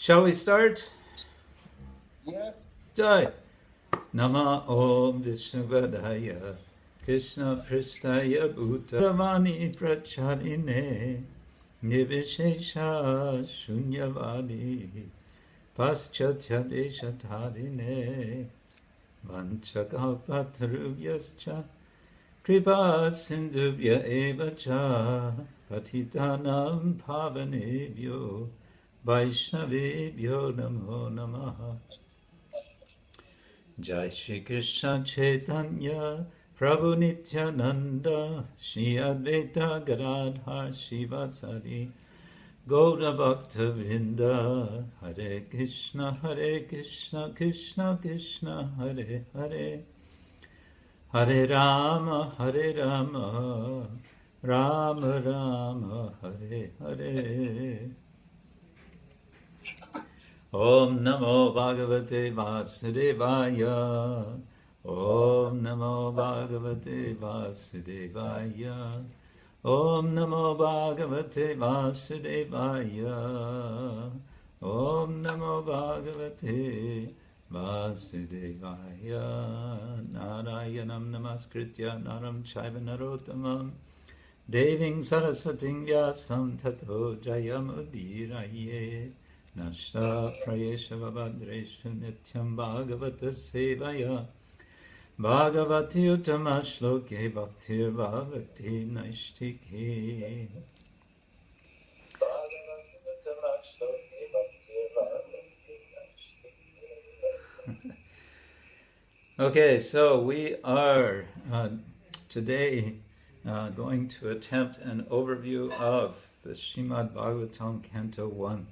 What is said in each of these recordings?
Shall we start? Yes. Jai. Nama Om Vishnuvadaya Krishna Pristaya Bhutaramani Pracharine Nivishesha Shunyavadi Paschatya Deshatarine Vanchakalpatarubhyascha Kripa Sindhubhya Evacha Patitanam Pavanebhyo Vaishnavebhyo Namo Namaha. Jai Shri Krishna Chaitanya Prabhu Nityananda Shri Advaita Gadadhar Shivasari Gaura Bhaktivedanta Hare Krishna Krishna Krishna Hare Hare Hare Rama Rama Rama Hare Hare. Om Namo Bhagavate Vasudevaya. Om Namo Bhagavate Vasudevaya. Om Namo Bhagavate Vasudevaya. Om Namo Bhagavate Vasudevaya. Narayanam Namaskritya Naram Chaiva Narottamam Deving Sarasating Vyasam Tato Jayam Udiraye. Nashta Prayesha Vabhadresha Nityam Bhagavata Sevaya Bhagavati Uttama Shloke Bhaktir Bhavati Naishtike. Okay, so we are today going to attempt an overview of the Srimad Bhagavatam Canto 1.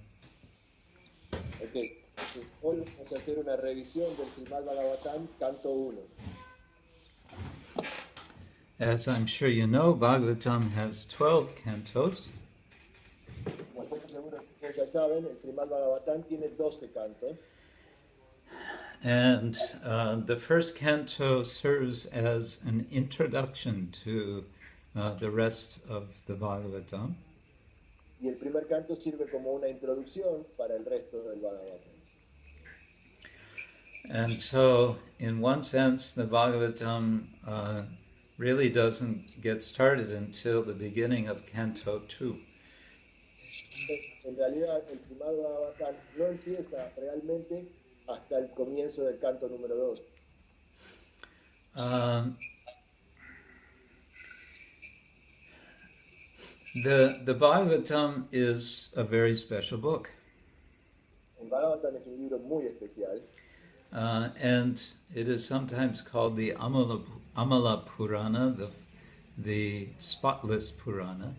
Ok, entonces hoy vamos a hacer una revisión del Srimad Bhagavatam, Canto 1. As I'm sure you know, Bhagavatam has 12 cantos. Como seguro que ustedes ya saben, el Srimad Bhagavatam tiene 12 cantos. And the first canto serves as an introduction to the rest of the Bhagavatam. Y el primer canto sirve como una introducción para el resto del Bhagavatam. And so, in one sense, the Bhagavatam really doesn't get started until the beginning of Canto 2. En realidad, el Srimad Bhagavatam no empieza realmente hasta el comienzo del canto número 2. The Bhagavatam is a very special book. El Bhagavatam es un libro muy especial. And it is sometimes called the Amala Purana, the spotless Purana.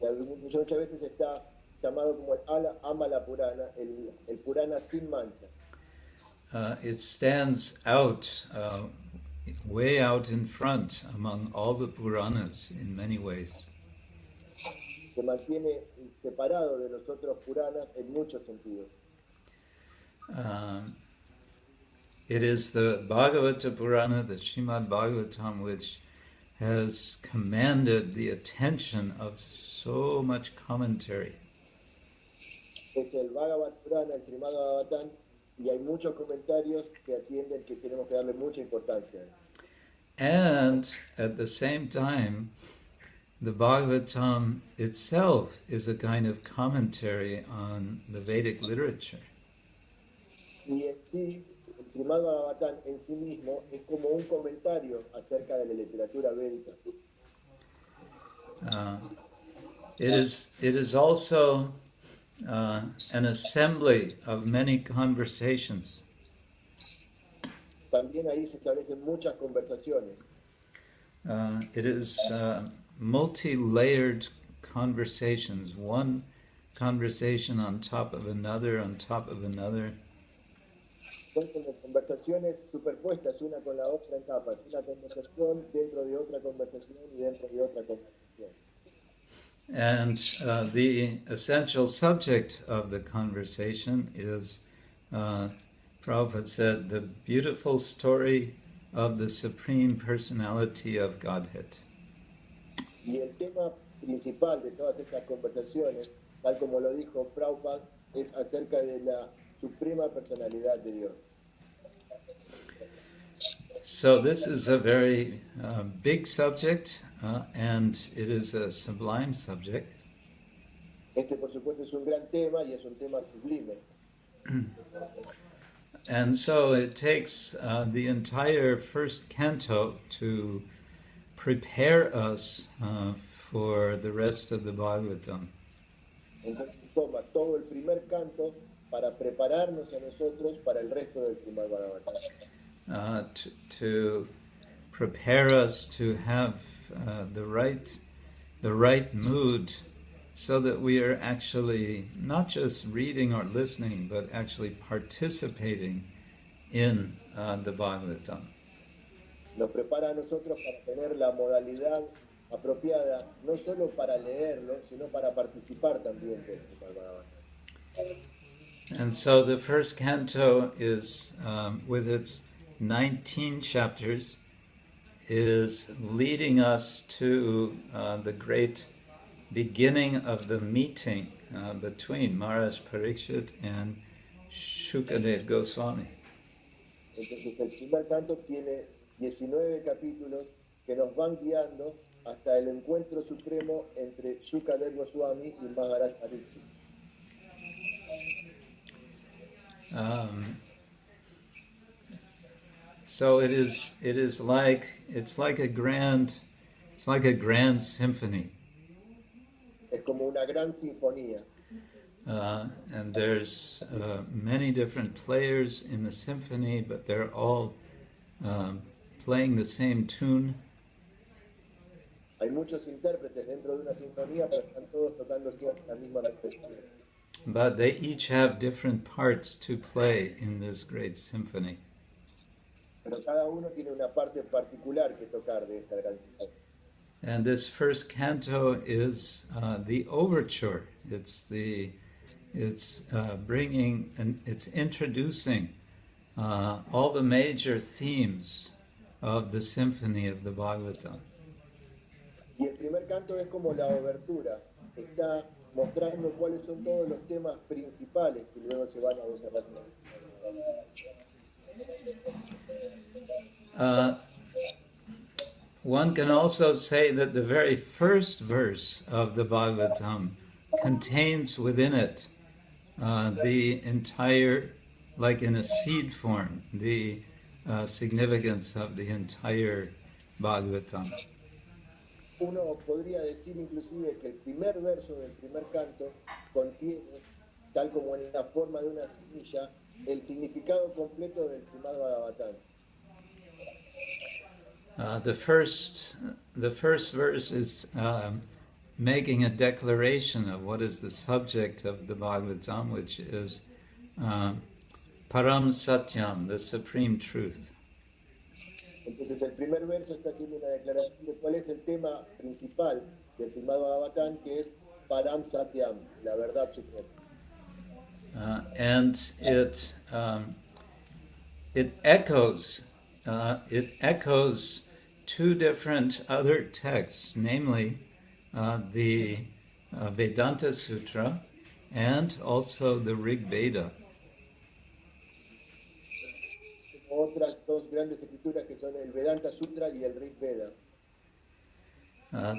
Y muchas veces está llamado como el Amala Purana, el Purana sin mancha. It stands out, way out in front among all the Puranas in many ways. Se mantiene separado de los otros Puranas en muchos sentidos. It is the Bhagavata Purana, the Srimad Bhagavatam, which has commanded the attention of so much commentary. Es el Bhagavad Purana, el Srimad Bhagavatam, y hay muchos comentarios que atienden que tenemos que darle mucha importancia. And at the same time, the Bhagavatam itself is a kind of commentary on the Vedic literature. Y en sí, el Srimad Bhagavatam en sí mismo es como un comentario acerca de la literatura védica. It is also an assembly of many conversations. También ahí se establecen muchas conversaciones. It is multi-layered conversations, one conversation on top of another, on top of another. Son como conversaciones superpuestas una con la otra en capas, una conversación dentro de otra conversación y dentro de otra conversación. And the essential subject of the conversation is, Prabhupada said, the beautiful story of the Supreme Personality of Godhead. Y el tema principal de todas estas conversaciones, tal como lo dijo Prabhupada, es acerca de la suprema personalidad de Dios. So this is a very big subject, and it is a sublime subject. Este, por supuesto, es un gran tema y es un tema sublime. And so it takes the entire first canto to prepare us for the rest of the Bhagavatam. Entonces toma todo el primer canto para prepararnos a nosotros para el resto del Srimad Bhagavatam. To prepare us to have the right mood, so that we are actually not just reading or listening, but actually participating in the Bhagavatam. Nos prepara a nosotros para tener la modalidad apropiada, no solo para leerlo, sino para participar también del Srimad Bhagavatam. And so the first canto is, with its 19 chapters, is leading us to the great beginning of the meeting between Maharaj Parikshit and Shukadev Goswami. Entonces el primer canto tiene 19 capítulos que nos van guiando hasta el encuentro supremo entre Shukadev Goswami y Maharaj Parikshit. So it's like a grand symphony. Es como una gran sinfonía. And there's many different players in the symphony, but they're all playing the same tune. Hay muchos intérpretes dentro de una sinfonía, pero están todos tocando siempre la misma melodía. But they each have different parts to play in this great symphony. Pero cada uno tiene una parte particular que tocar de esta gran sinfonía. And this first canto is the overture. It's bringing and it's introducing all the major themes of the symphony of the Bhagavatam. Y el primer canto es como la obertura. Está mostrando cuáles son todos los temas principales que luego se van a desarrollar. One can also say that the very first verse of the Bhagavatam contains within it the entire, like in a seed form, the significance of the entire Bhagavatam. Uno podría decir inclusive que el primer verso del primer canto contiene, tal como en la forma de una semilla, el significado completo del Srimad Bhagavatam. The first verse is making a declaration of what is the subject of the Bhagavatam, which is Param Satyam, the supreme truth. Entonces el primer verso está haciendo una declaración de cuál es el tema principal del Srimad Bhagavatam, que es Param Satyam, la verdad suprema. And it echoes two different other texts, namely the Vedanta Sutra and also the Rig Veda. Otras dos grandes escrituras que son el Vedanta Sutra y el Rig Veda.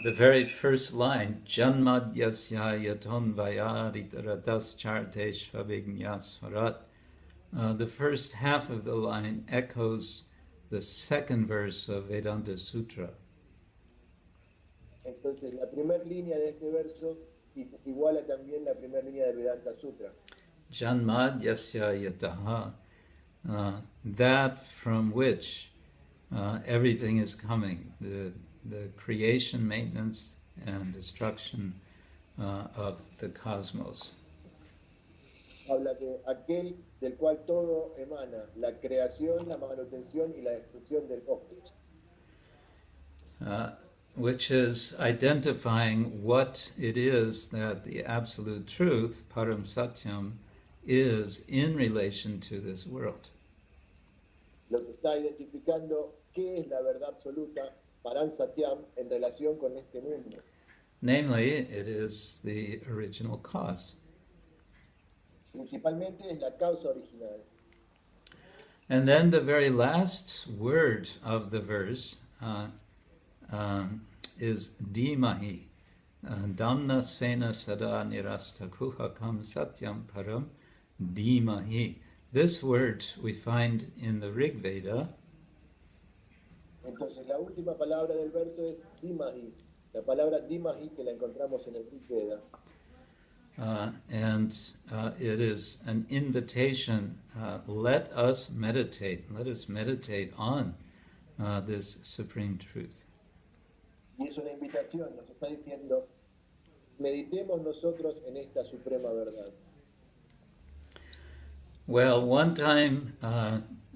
The very first line, Janmadyasya yaton vayaditaratas chartesh vabignyasvarat. The first half of the line echoes the second verse of Vedanta Sutra. Entonces la primera línea de este verso iguala también la primera línea del Vedanta Sutra. Janmadyasya yataha. That from which everything is coming, the creation, maintenance, and destruction of the cosmos. Habla de aquel del cual todo emana, la creación, la manutención y la destrucción del cosmos. Which is identifying what it is that the absolute truth, Param Satyam, is in relation to this world. Lo que está identificando qué es la verdad absoluta, Param Satyam, en relación con este mundo. Namely, it is the original cause. Principalmente es la causa original. And then the very last word of the verse is Dhimahi. Damna svena sada nirasta kuhakam satyam param Dhimahi. This word we find in the Rig Veda. Entonces la última palabra del verso es Dhimahi. La palabra Dhimahi que la encontramos en el Rig Veda. And it is an invitation. Let us meditate on this supreme truth. Y es una invitación, nos está diciendo, meditemos nosotros en esta suprema verdad. Well, one time,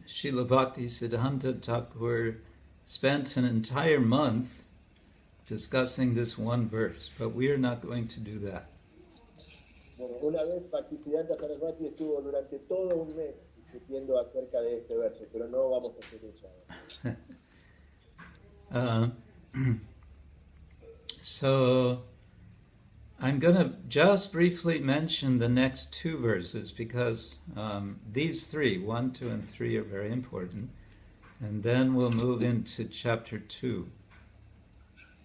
Srila Bhakti Siddhanta Thakur spent an entire month discussing this one verse, but we are not going to do that. Bueno, una vez Bhaktivedanta Swami estuvo durante todo un mes discutiendo acerca de este verso, pero no vamos a hacer eso ahora. So I'm going to just briefly mention the next two verses because these three, 1, 2, and 3, are very important. And then we'll move into chapter 2.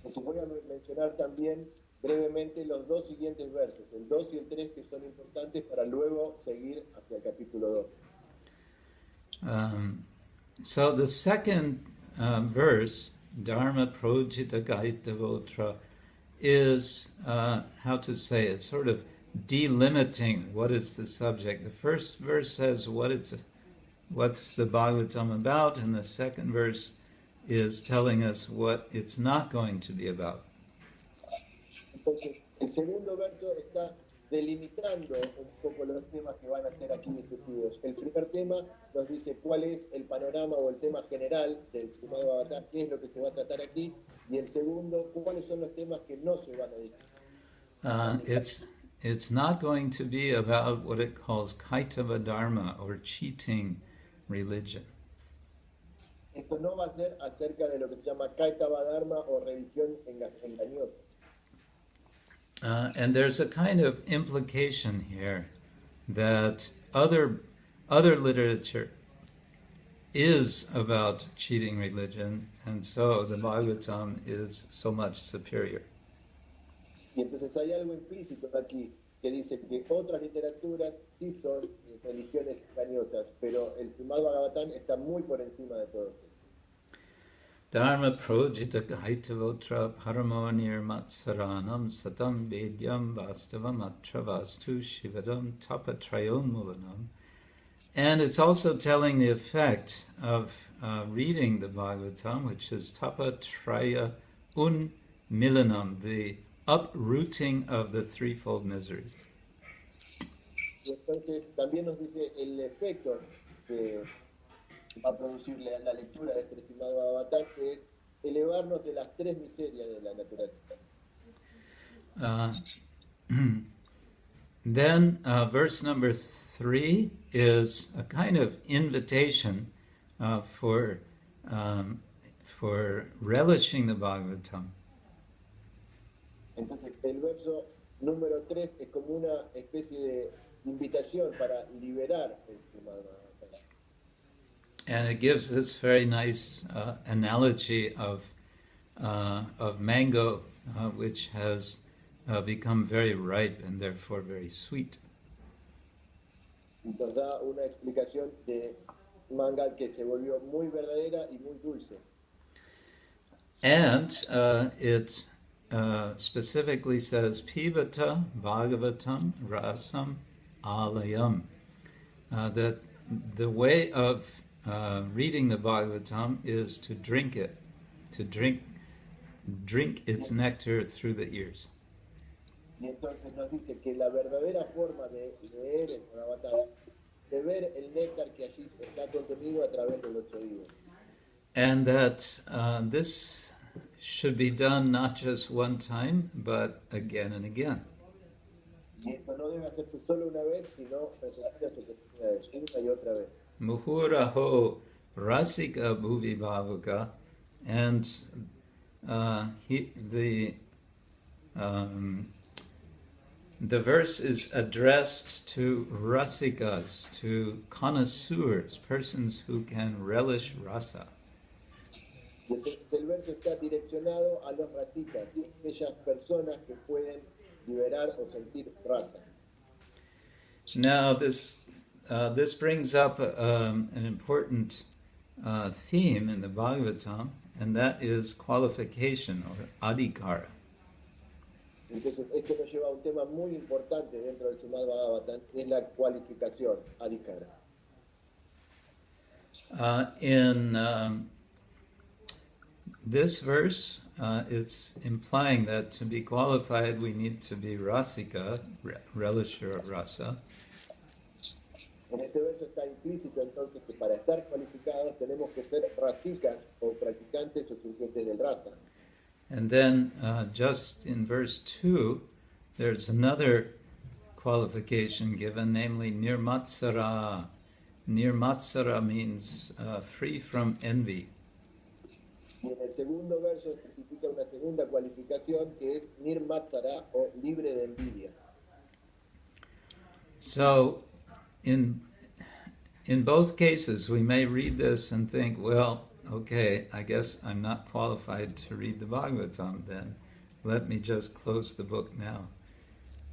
Entonces voy a mencionar también brevemente los dos siguientes versos, el 2 y el 3, que son importantes para luego seguir hacia el capítulo 2. So the second verse, Dharma Projita Gaitavotra, is, how to say it, sort of delimiting what is the subject. The first verse says what's the Bhagavatam about, and the second verse is telling us what it's not going to be about. Entonces, el segundo verso está delimitando un poco los temas que van a ser aquí discutidos. El primer tema nos dice cuál es el panorama o el tema general del Srimad Bhagavatam, qué es lo que se va a tratar aquí, y el segundo, cuáles son los temas que no se van a discutir. It's not going to be about what it calls Kaitava Dharma, or cheating religion. Esto no va a ser acerca de lo que se llama Kaitava Dharma o religión engañosa. And there's a kind of implication here that other literature is about cheating religion, and so the Bhagavatam is so much superior. Y entonces hay algo implícito aquí que dice que otras literaturas sí son religiones engañosas, pero el Srimad Bhagavatam está muy por encima de todo eso. Dharma projita gaitavotra paramo nirmatsaranam satam vedyam vastavam atravastu shivadam tapatrayon mulanam. And it's also telling the effect of reading the Bhagavatam, which is tapatraya milanam, the uprooting of the threefold miseries. Y entonces también nos dice el efecto que va a producir la lectura de este Srimad Bhagavatam, que es elevarnos de las tres miserias de la naturaleza. Then verse number 3 is a kind of invitation for relishing the Bhagavatam. Entonces el verso número 3 es como una especie de invitación para liberar el Srimad Bhagavatam. And it gives this very nice analogy of mango, which has become very ripe and therefore very sweet. Y nos da una explicación de manga que se volvió muy verdadera y muy dulce. And it specifically says Pibata Bhagavatam Rasam Alayam, that the way of reading the Bhagavatam is to drink it, to drink its nectar through the ears. Y entonces nos dice que la verdadera forma de leer el Bhagavatam es beber el néctar que allí está contenido a través de los oídos. And that this should be done not just one time, but again and again. Y esto no debe hacerse solo una vez, sino repetidas oportunidades, una y otra vez. Muhuraho rasika bhuvi bhavuka, and the verse is addressed to rasikas, to connoisseurs, persons who can relish rasa. Y entonces el verso está direccionado a los rasitas, aquellas personas que pueden liberar o sentir rasa. Now this brings up an important theme in the Bhagavatam, and that is qualification or adhikara. Entonces esto nos lleva a un tema muy importante dentro del Srimad Bhagavatam, que es la cualificación, adhikara. In this verse, it's implying that to be qualified we need to be rasika, relisher of rasa. En este verso está implícito entonces que para estar cualificados tenemos que ser rasikas o practicantes o surgientes del rasa. And then just in verse 2, there's another qualification given, namely nirmatsara. Nirmatsara means free from envy. Y en el segundo verso especifica una segunda cualificación que es nirmatsara o libre de envidia. So, in both cases, we may read this and think, well, okay, I guess I'm not qualified to read the Bhagavatam then. Let me just close the book now.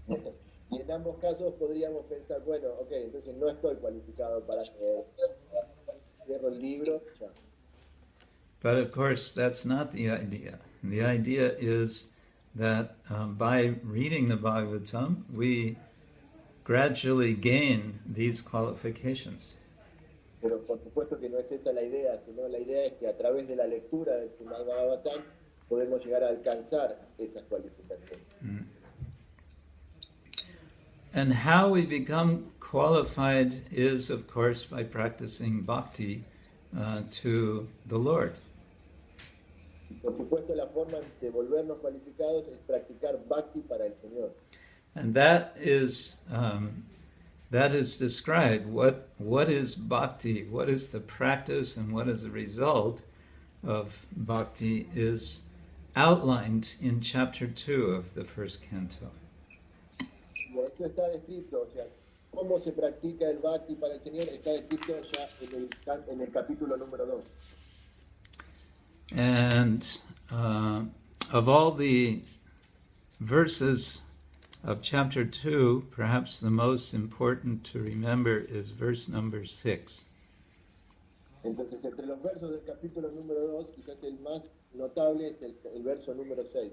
Y en ambos casos podríamos pensar, bueno, ok, entonces no estoy cualificado para leer. Cierro el libro, ya. But of course, that's not the idea. The idea is that by reading the Bhagavatam, we gradually gain these qualifications. Pero por supuesto que no es esa la idea, sino la idea es que a través de la lectura del Srimad Bhagavatam podemos llegar a alcanzar esas cualificaciones. And how we become qualified is, of course, by practicing bhakti to the Lord. Por supuesto, la forma de volvernos cualificados es practicar bhakti para el Señor. And that is described. What is bhakti? What is the practice and what is the result of bhakti is outlined in chapter 2 of the first canto. Y eso está descrito, o sea, cómo se practica el bhakti para el Señor está descrito ya en el capítulo número 2. And of all the verses of chapter 2, perhaps the most important to remember is verse number 6. Entonces, entre los versos del capítulo número 2, quizás el más notable es el verso número 6.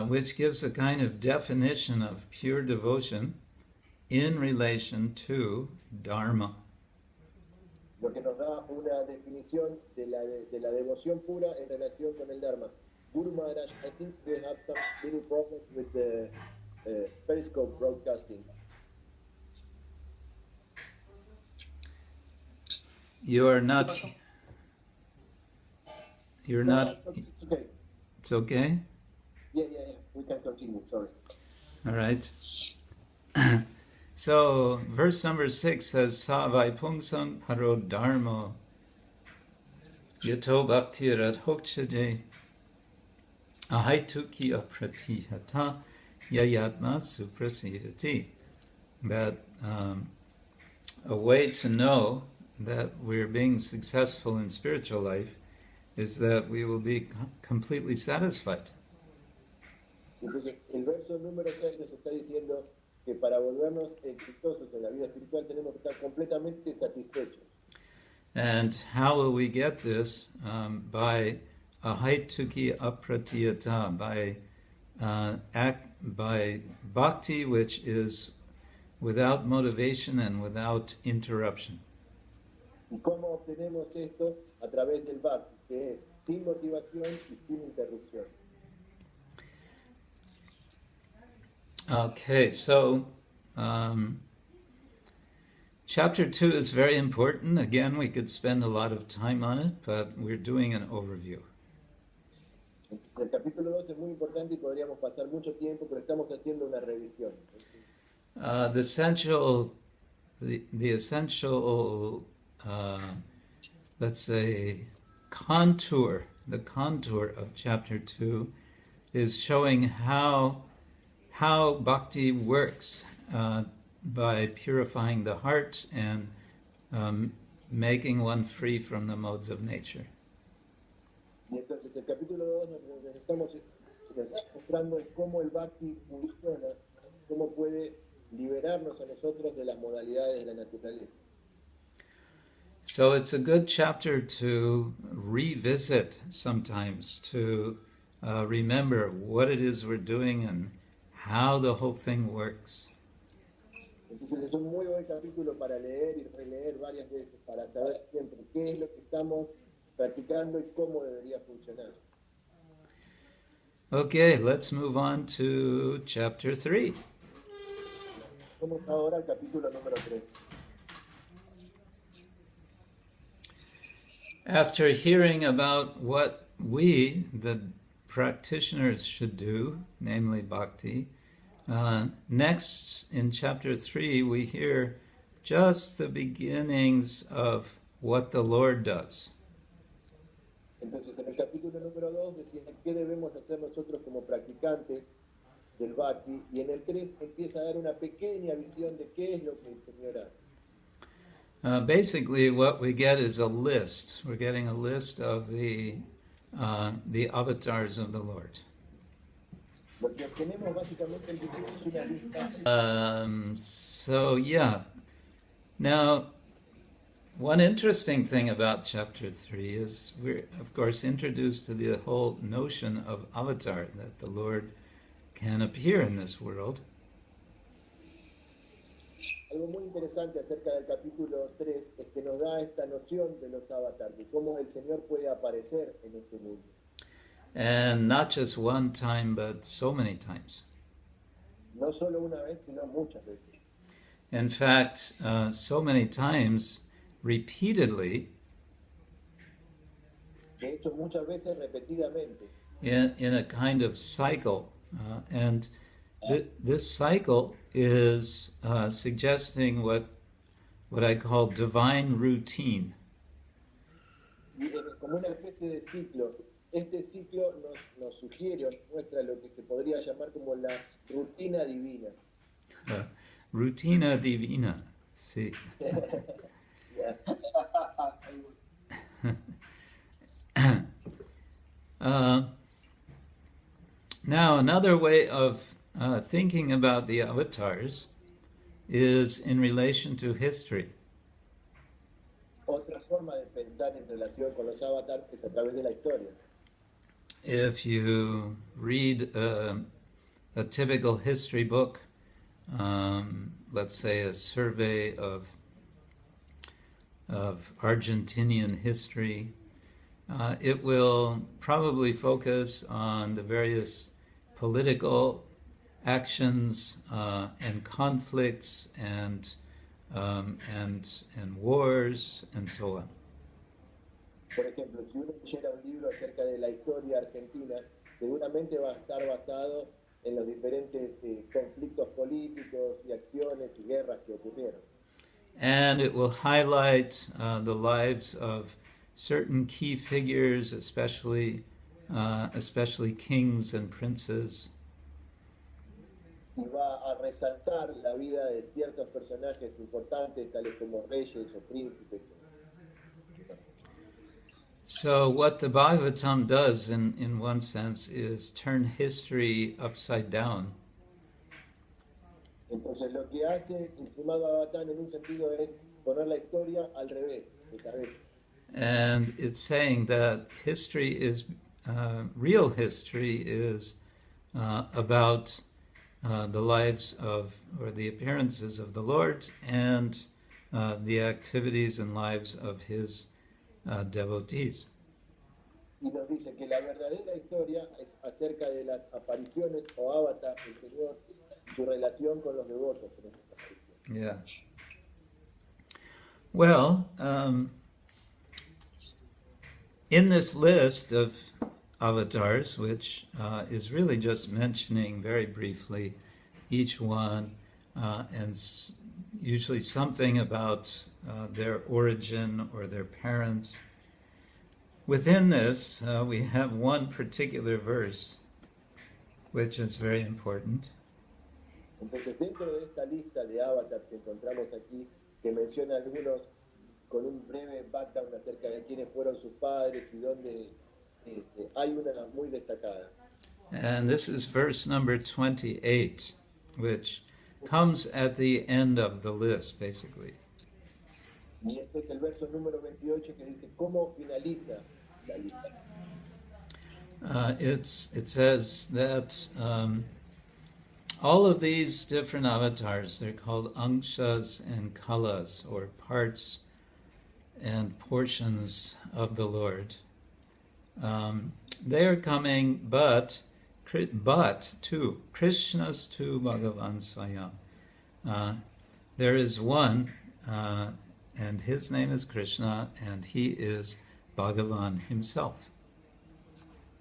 Which gives a kind of definition of pure devotion in relation to Dharma. Lo que nos da una definición de la devoción pura en relación con el Dharma. Guru Maharaj, I think we have some little problems with the Periscope broadcasting. You're not. It's okay. It's okay? Yeah. We can continue, sorry. All right. So, verse number 6 says, Savai pungsang paro dharma yato bhaktirat hokchade ahaituki apratihata yayatma suprasidati. That a way to know that we're being successful in spiritual life is that we will be completely satisfied. Entonces, el verso número 6 nos está diciendo que para volvernos exitosos en la vida espiritual tenemos que estar completamente satisfechos. And how will we get this? By ahaituki apratiyata, by bhakti, which is without motivation and without interruption. ¿Y cómo obtenemos esto? A través del bhakti, que es sin motivación y sin interrupción. Okay, so chapter 2 is very important. Again, we could spend a lot of time on it, but we're doing an overview. Entonces, el capítulo 2 es muy importante y podríamos pasar mucho tiempo, pero estamos haciendo una revisión. The essential, let's say, the contour of chapter 2 is showing how bhakti works by purifying the heart and making one free from the modes of nature. Y entonces el capítulo 2 nos estamos mostrando es cómo el Bhakti funciona, cómo puede liberarnos a nosotros de las modalidades de la naturaleza. So it's a good chapter to revisit sometimes, to remember what it is we're doing and how the whole thing works. Entonces es un muy buen capítulo para leer y releer varias veces, para saber siempre qué es lo que estamos practicando y cómo debería funcionar. Okay, let's move on to chapter 3. Vamos ahora al capítulo número 3. After hearing about what we, the practitioners, should do, namely bhakti, next in chapter 3 we hear just the beginnings of what the Lord does. Entonces en el capítulo número 2 decía qué debemos hacer nosotros como practicantes del Bhakti, y en el 3 empieza a dar una pequeña visión de qué es lo que el Señor hace. Basically, what we get is a list. We're getting a list of the avatars of the Lord. Lo que obtenemos básicamente en principio es una lista. So yeah. Now, one interesting thing about chapter 3 is we're, of course, introduced to the whole notion of avatar, that the Lord can appear in this world. Algo muy interesante acerca del capítulo 3 es que nos da esta noción de los avatars, de cómo el Señor puede aparecer en este mundo. And not just one time, but so many times. No solo una vez, sino muchas veces. In fact, so many times, repeatedly, De hecho, muchas veces repetidamente. in a kind of cycle. And this cycle is suggesting what I call divine routine. Y como una especie de ciclo. Este ciclo nos sugiere o nos muestra lo que se podría llamar como la rutina divina. Rutina divina, sí. Now, another way of thinking about the avatars is in relation to history. Otra forma de pensar en relación con los avatars es a través de la historia. If you read a typical history book, let's say a survey of Argentinian history, it will probably focus on the various political actions and conflicts and wars and so on. Por ejemplo, si uno leyera un libro acerca de la historia argentina, seguramente va a estar basado en los diferentes conflictos políticos y acciones y guerras que ocurrieron. And it will highlight the lives of certain key figures, especially kings and princes. Y va a resaltar la vida de ciertos personajes importantes, tales como reyes o príncipes. So what the Bhagavatam does, in one sense, is turn history upside down. Entonces lo que hace el Srimad Bhagavatam en un sentido es poner la historia al revés, de cabeza. And it's saying that history is, real history is about the lives of, or the appearances of the Lord and the activities and lives of his devotees. Y nos dice que la verdadera historia es acerca de las apariciones o avatars del Señor y su relación con los devotos en estas apariciones. Yeah. Well, in this list of avatars, which is really just mentioning very briefly each one, and usually something about their origin or their parents. Within this, we have one particular verse which is very important. Entonces, dentro de esta lista de avatars que encontramos aquí, que menciona algunos con un breve background acerca de quiénes fueron sus padres y dónde, hay una muy destacada. And this is verse number 28, which comes at the end of the list, basically. Y este es el verso número 28 que dice cómo finaliza la lista. It says that all of these different avatars, they're called angshas and kalas, or parts and portions of the Lord. They are coming, but to Krishna's to Bhagavan Swayam. There is one, and his name is Krishna, and he is Bhagavan himself.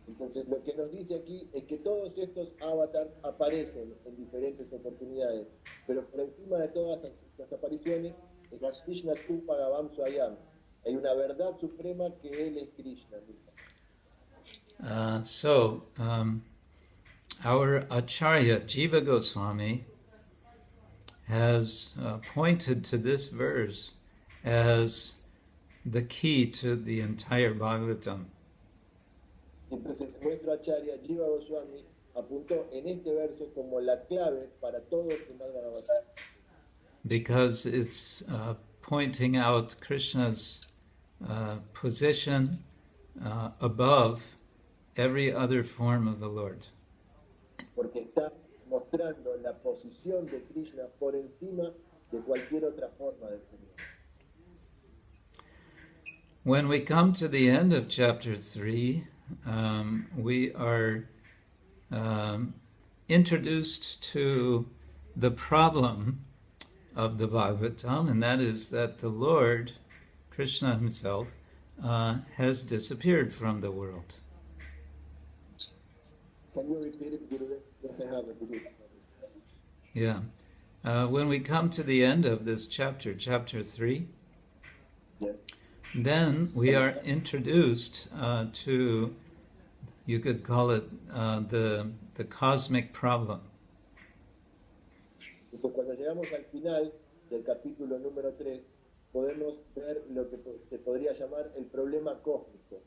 Entonces, lo que nos dice aquí es que todos estos avatars aparecen en diferentes oportunidades, pero por encima de todas estas apariciones está Krishna tu Bhagavan Swayam. Hay una verdad suprema que él es Krishna. Our Acharya Jiva Goswami has pointed to this verse as the key to the entire Bhagavatam. Entonces, nuestro Acharya Jiva Goswami apuntó en este verso como la clave para todo el Srimad Bhagavatam. Because it's pointing out Krishna's position above every other form of the Lord. Porque está mostrando la posición de Krishna por encima de cualquier otra forma del Señor. When we come to the end of chapter 3, we are introduced to the problem of the Bhagavatam, and that is that the Lord, Krishna himself, has disappeared from the world. Can you repeat it, Gurudev? Yes, I have it. Yeah. When we come to the end of this chapter, chapter 3, Yeah. then we are introduced to, you could call it the cosmic problem. Entonces, cuando llegamos al final del capítulo número 3, podemos ver lo que se podría llamar el problema cósmico.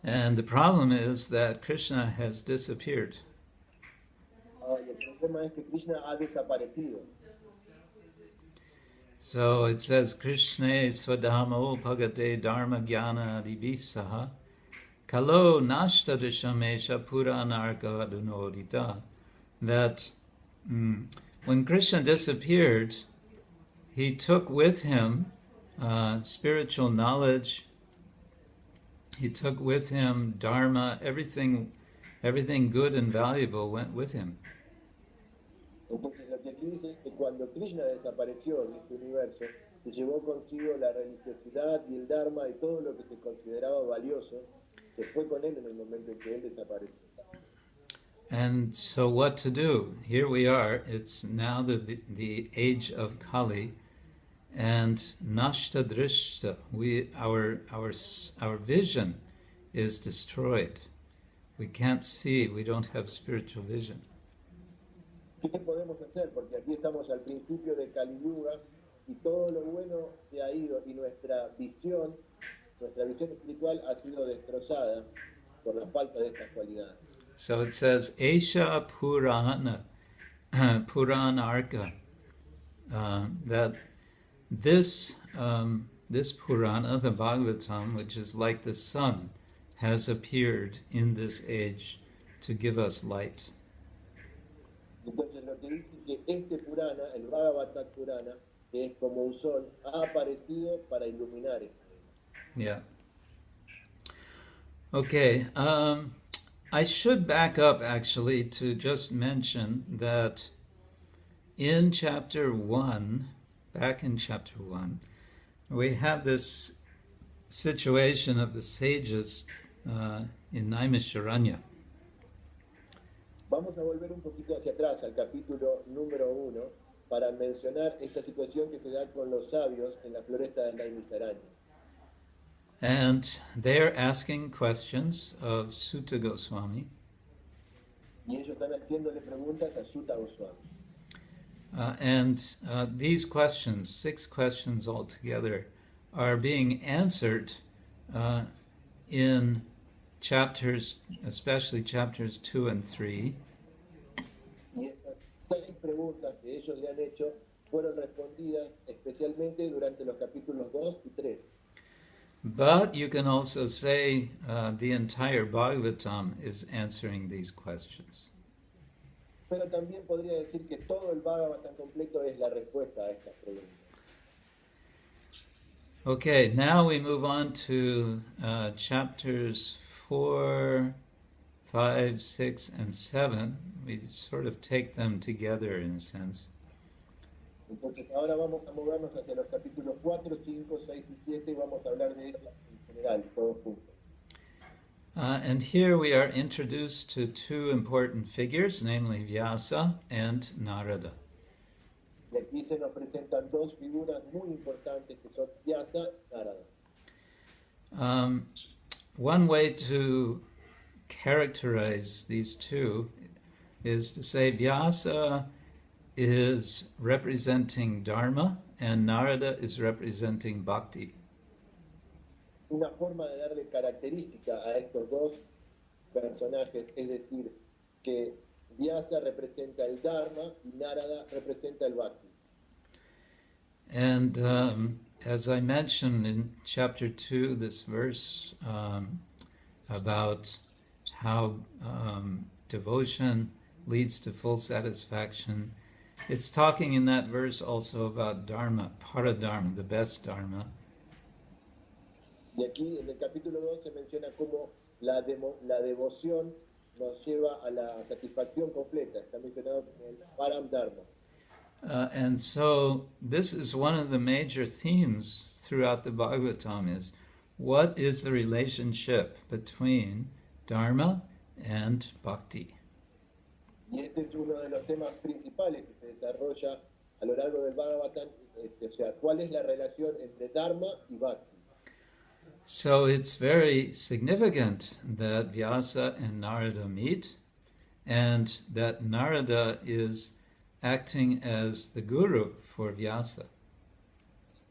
And the problem is that Krishna has disappeared. Y el problema es que Krishna ha desaparecido. So it says, Krishna swadhamo pagate dharma jnana adivisaha kalo nashta dishamesha puranarka adunodita. That when Krishna disappeared, he took with him spiritual knowledge. He took with him dharma. Everything good and valuable went with him. Entonces, lo que aquí dice es que cuando Krishna desapareció de este universo, se llevó consigo la religiosidad y el dharma y todo lo que se consideraba valioso, se fue con él en el momento en que él desapareció. And so what to do? Here we are. It's now the age of Kali, and nashta drishta. Our vision is destroyed. We can't see. We don't have spiritual vision. ¿Qué podemos hacer? Porque aquí estamos al principio de Kali Yuga y todo lo bueno se ha ido y nuestra visión espiritual ha sido destrozada por la falta de estas cualidades. So it says, Esha Puranarka, that this Purana, the Bhagavatam, which is like the sun, has appeared in this age to give us light. Entonces lo que dice que este Purana, el Bhagavatam Purana, que es como un sol, ha aparecido para iluminar esta vida. Yeah. Okay. I should back up actually to just mention that in chapter 1, back in chapter 1, we have this situation of the sages in Naimisharanya. Vamos a volver un poquito hacia atrás al capítulo número 1 para mencionar esta situación que se da con los sabios en la floresta de Naimisharanya. And they're asking questions of Suta Goswami. Y ellos están haciéndole preguntas a Sutta Goswami. And these questions, 6 questions altogether, are being answered in chapters, especially chapters 2 and 3. Y estas 6 preguntas que ellos le han hecho fueron respondidas especialmente durante los capítulos 2 y 3. But you can also say the entire Bhagavatam is answering these questions. Pero también podría decir que todo el Bhagavatam completo es la respuesta a estas preguntas. Okay, now we move on to chapters 4, 5, 6, and 7. We sort of take them together in a sense. Entonces ahora vamos a movernos hacia los capítulos 4, 5, 6 y 7 y vamos a hablar de ellas en general, todos juntos. And here we are introduced to 2 important figures, namely Vyasa and Narada. Y aquí se nos presentan 2 figuras muy importantes que son Vyasa y Narada. One way to characterize these 2 is to say Vyasa is representing Dharma and Narada is representing Bhakti. Una forma de darle característica a estos 2 personajes es decir que Vyasa representa el Dharma y Narada representa el Bhakti. And as I mentioned in chapter 2, this verse about how devotion leads to full satisfaction, it's talking in that verse also about Dharma, Paradharma, the best Dharma. Y aquí en el capítulo 2 se menciona cómo la devoción nos lleva a la satisfacción completa. Está mencionado como el Param Dharma. And so this is one of the major themes throughout the Bhagavatam is what is the relationship between Dharma and Bhakti? Y este es uno de los temas principales que se desarrolla a lo largo del Bhagavatam, o sea, cuál es la relación entre Dharma y Bhakti. So it's very significant that Vyasa and Narada meet, and that Narada is acting as the guru for Vyasa.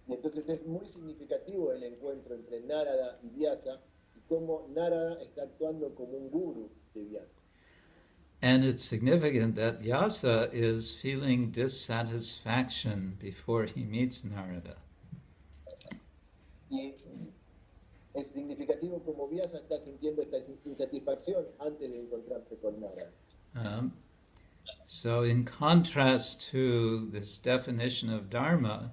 Y entonces es muy significativo el encuentro entre Narada y Vyasa y cómo Narada está actuando como un guru de Vyasa. And it's significant that Vyasa is feeling dissatisfaction before he meets Narada. Y es significativo como Vyasa está sintiendo esta insatisfacción antes de encontrarse con Narada. So in contrast to this definition of Dharma,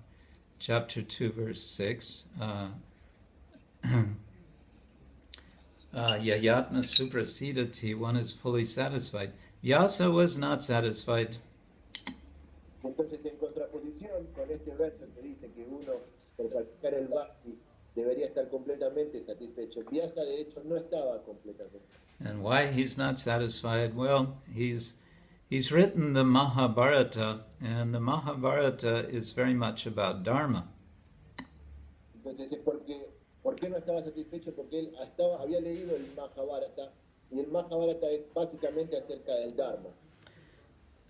chapter 2, verse 6, Yayatma suprasidati, one is fully satisfied. Vyasa was not satisfied. Entonces, en contraposición con este verso que dice que uno, por practicar el Bhakti, debería estar completamente satisfecho, Vyasa de hecho no estaba completamente. And why he's not satisfied? Well, he's written the Mahabharata, and the Mahabharata is very much about Dharma. Entonces, ¿por qué no estaba satisfecho? Porque él había leído el Mahabharata, y el Mahabharata es básicamente acerca del Dharma.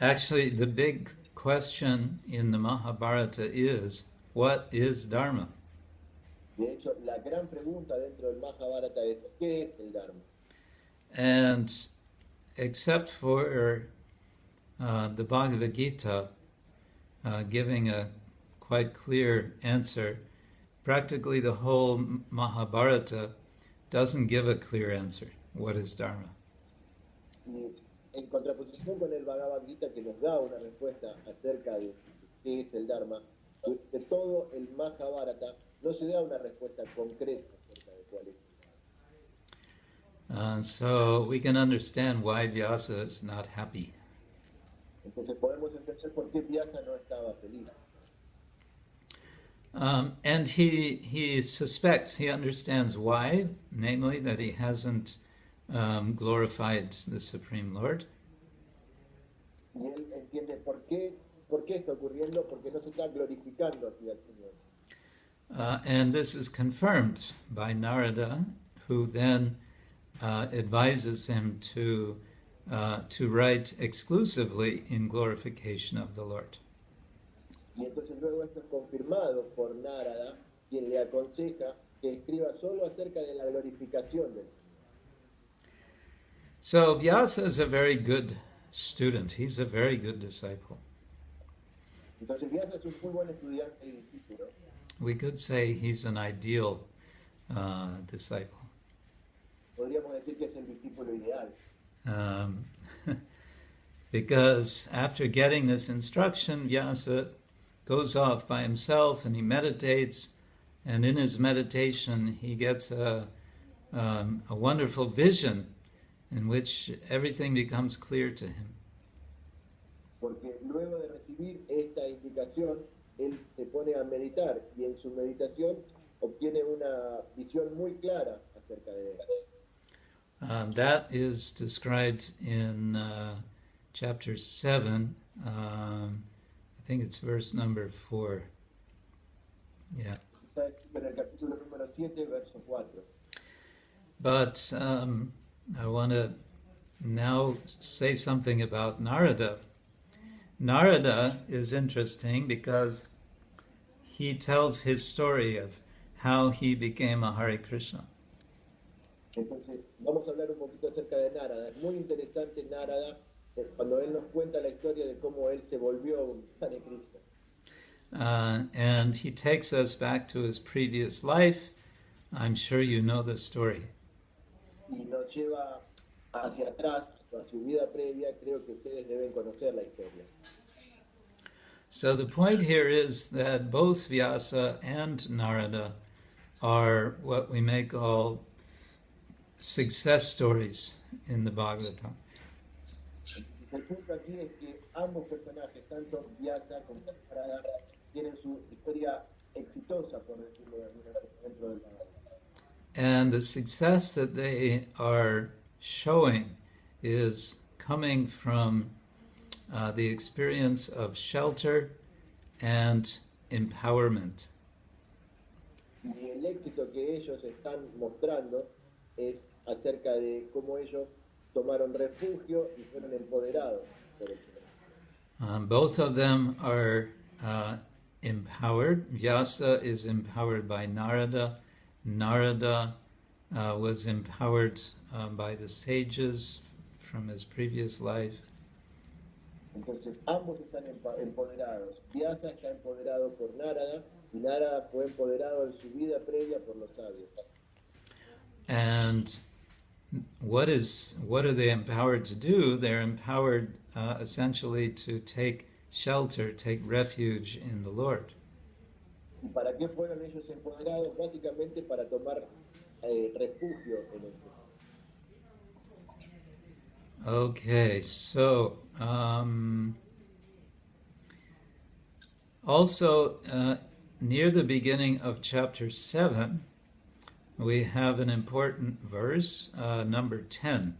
Actually, the big question in the Mahabharata is, what is Dharma? De hecho, la gran pregunta dentro del Mahabharata es, ¿qué es el Dharma? And except for the Bhagavad Gita giving a quite clear answer, practically the whole Mahabharata doesn't give a clear answer. What is Dharma? Y en contraposición con el Bhagavad Gita, que nos da una respuesta acerca de qué es el Dharma, de todo el Mahabharata no se da una respuesta concreta acerca de cuál es el Dharma. So we can understand why Vyasa is not happy. Entonces podemos entender por qué Vyasa no estaba feliz. And he suspects, he understands why, namely that he hasn't glorified the Supreme Lord. Y él entiende por qué está ocurriendo, porque no se está glorificando aquí al Señor. And this is confirmed by Narada, who then advises him to to write exclusively in glorification of the Lord. Y entonces luego esto es confirmado por Narada, quien le aconseja que escriba solo acerca de la glorificación del Señor. So Vyasa is a very good student. He's a very good disciple. Entonces Vyasa es un muy buen estudiante y discípulo. We could say he's an ideal disciple. Podríamos decir que es el discípulo ideal. Because after getting this instruction, Vyasa goes off by himself and he meditates, and in his meditation he gets a wonderful vision in which everything becomes clear to him. Porque luego de recibir esta indicación, él se pone a meditar y en su meditación obtiene una visión muy clara acerca de él. That is described in chapter 7, I think it's verse number 4. Yeah. Está escrito en el capítulo número 7, verso 4. But I want to now say something about Narada. Narada is interesting because he tells his story of how he became a Hare Krishna. Entonces, vamos a hablar un poquito acerca de Narada. Es muy interesante Narada cuando él nos cuenta la historia de cómo él se volvió un Hare Krishna. And he takes us back to his previous life. I'm sure you know the story. Y nos lleva hacia atrás, a su vida previa. Creo que ustedes deben conocer la historia. So the point here is that both Vyasa and Narada are what we may call success stories in the Bhagavatam. El punto aquí es que ambos personajes, tanto Vyasa como Narada, tienen su historia exitosa, por decirlo de alguna manera, dentro del Bhagavatam. And the success that they are showing is coming from the experience of shelter and empowerment. Y el éxito que ellos están mostrando es acerca de cómo ellos tomaron refugio y fueron empoderados por el Señor. Both of them are empowered. Vyasa is empowered by Narada. Narada was empowered by the sages from his previous life. Entonces ambos están empoderados. Vyasa está empoderado por Narada y Narada fue empoderado en su vida previa por los sabios. And what are they empowered to do? They're empowered essentially to take shelter, take refuge in the Lord. ¿Y para qué fueron ellos empoderados? Básicamente para tomar refugio en el Señor. Okay, so also near the beginning of chapter 7, we have an important verse, number 10.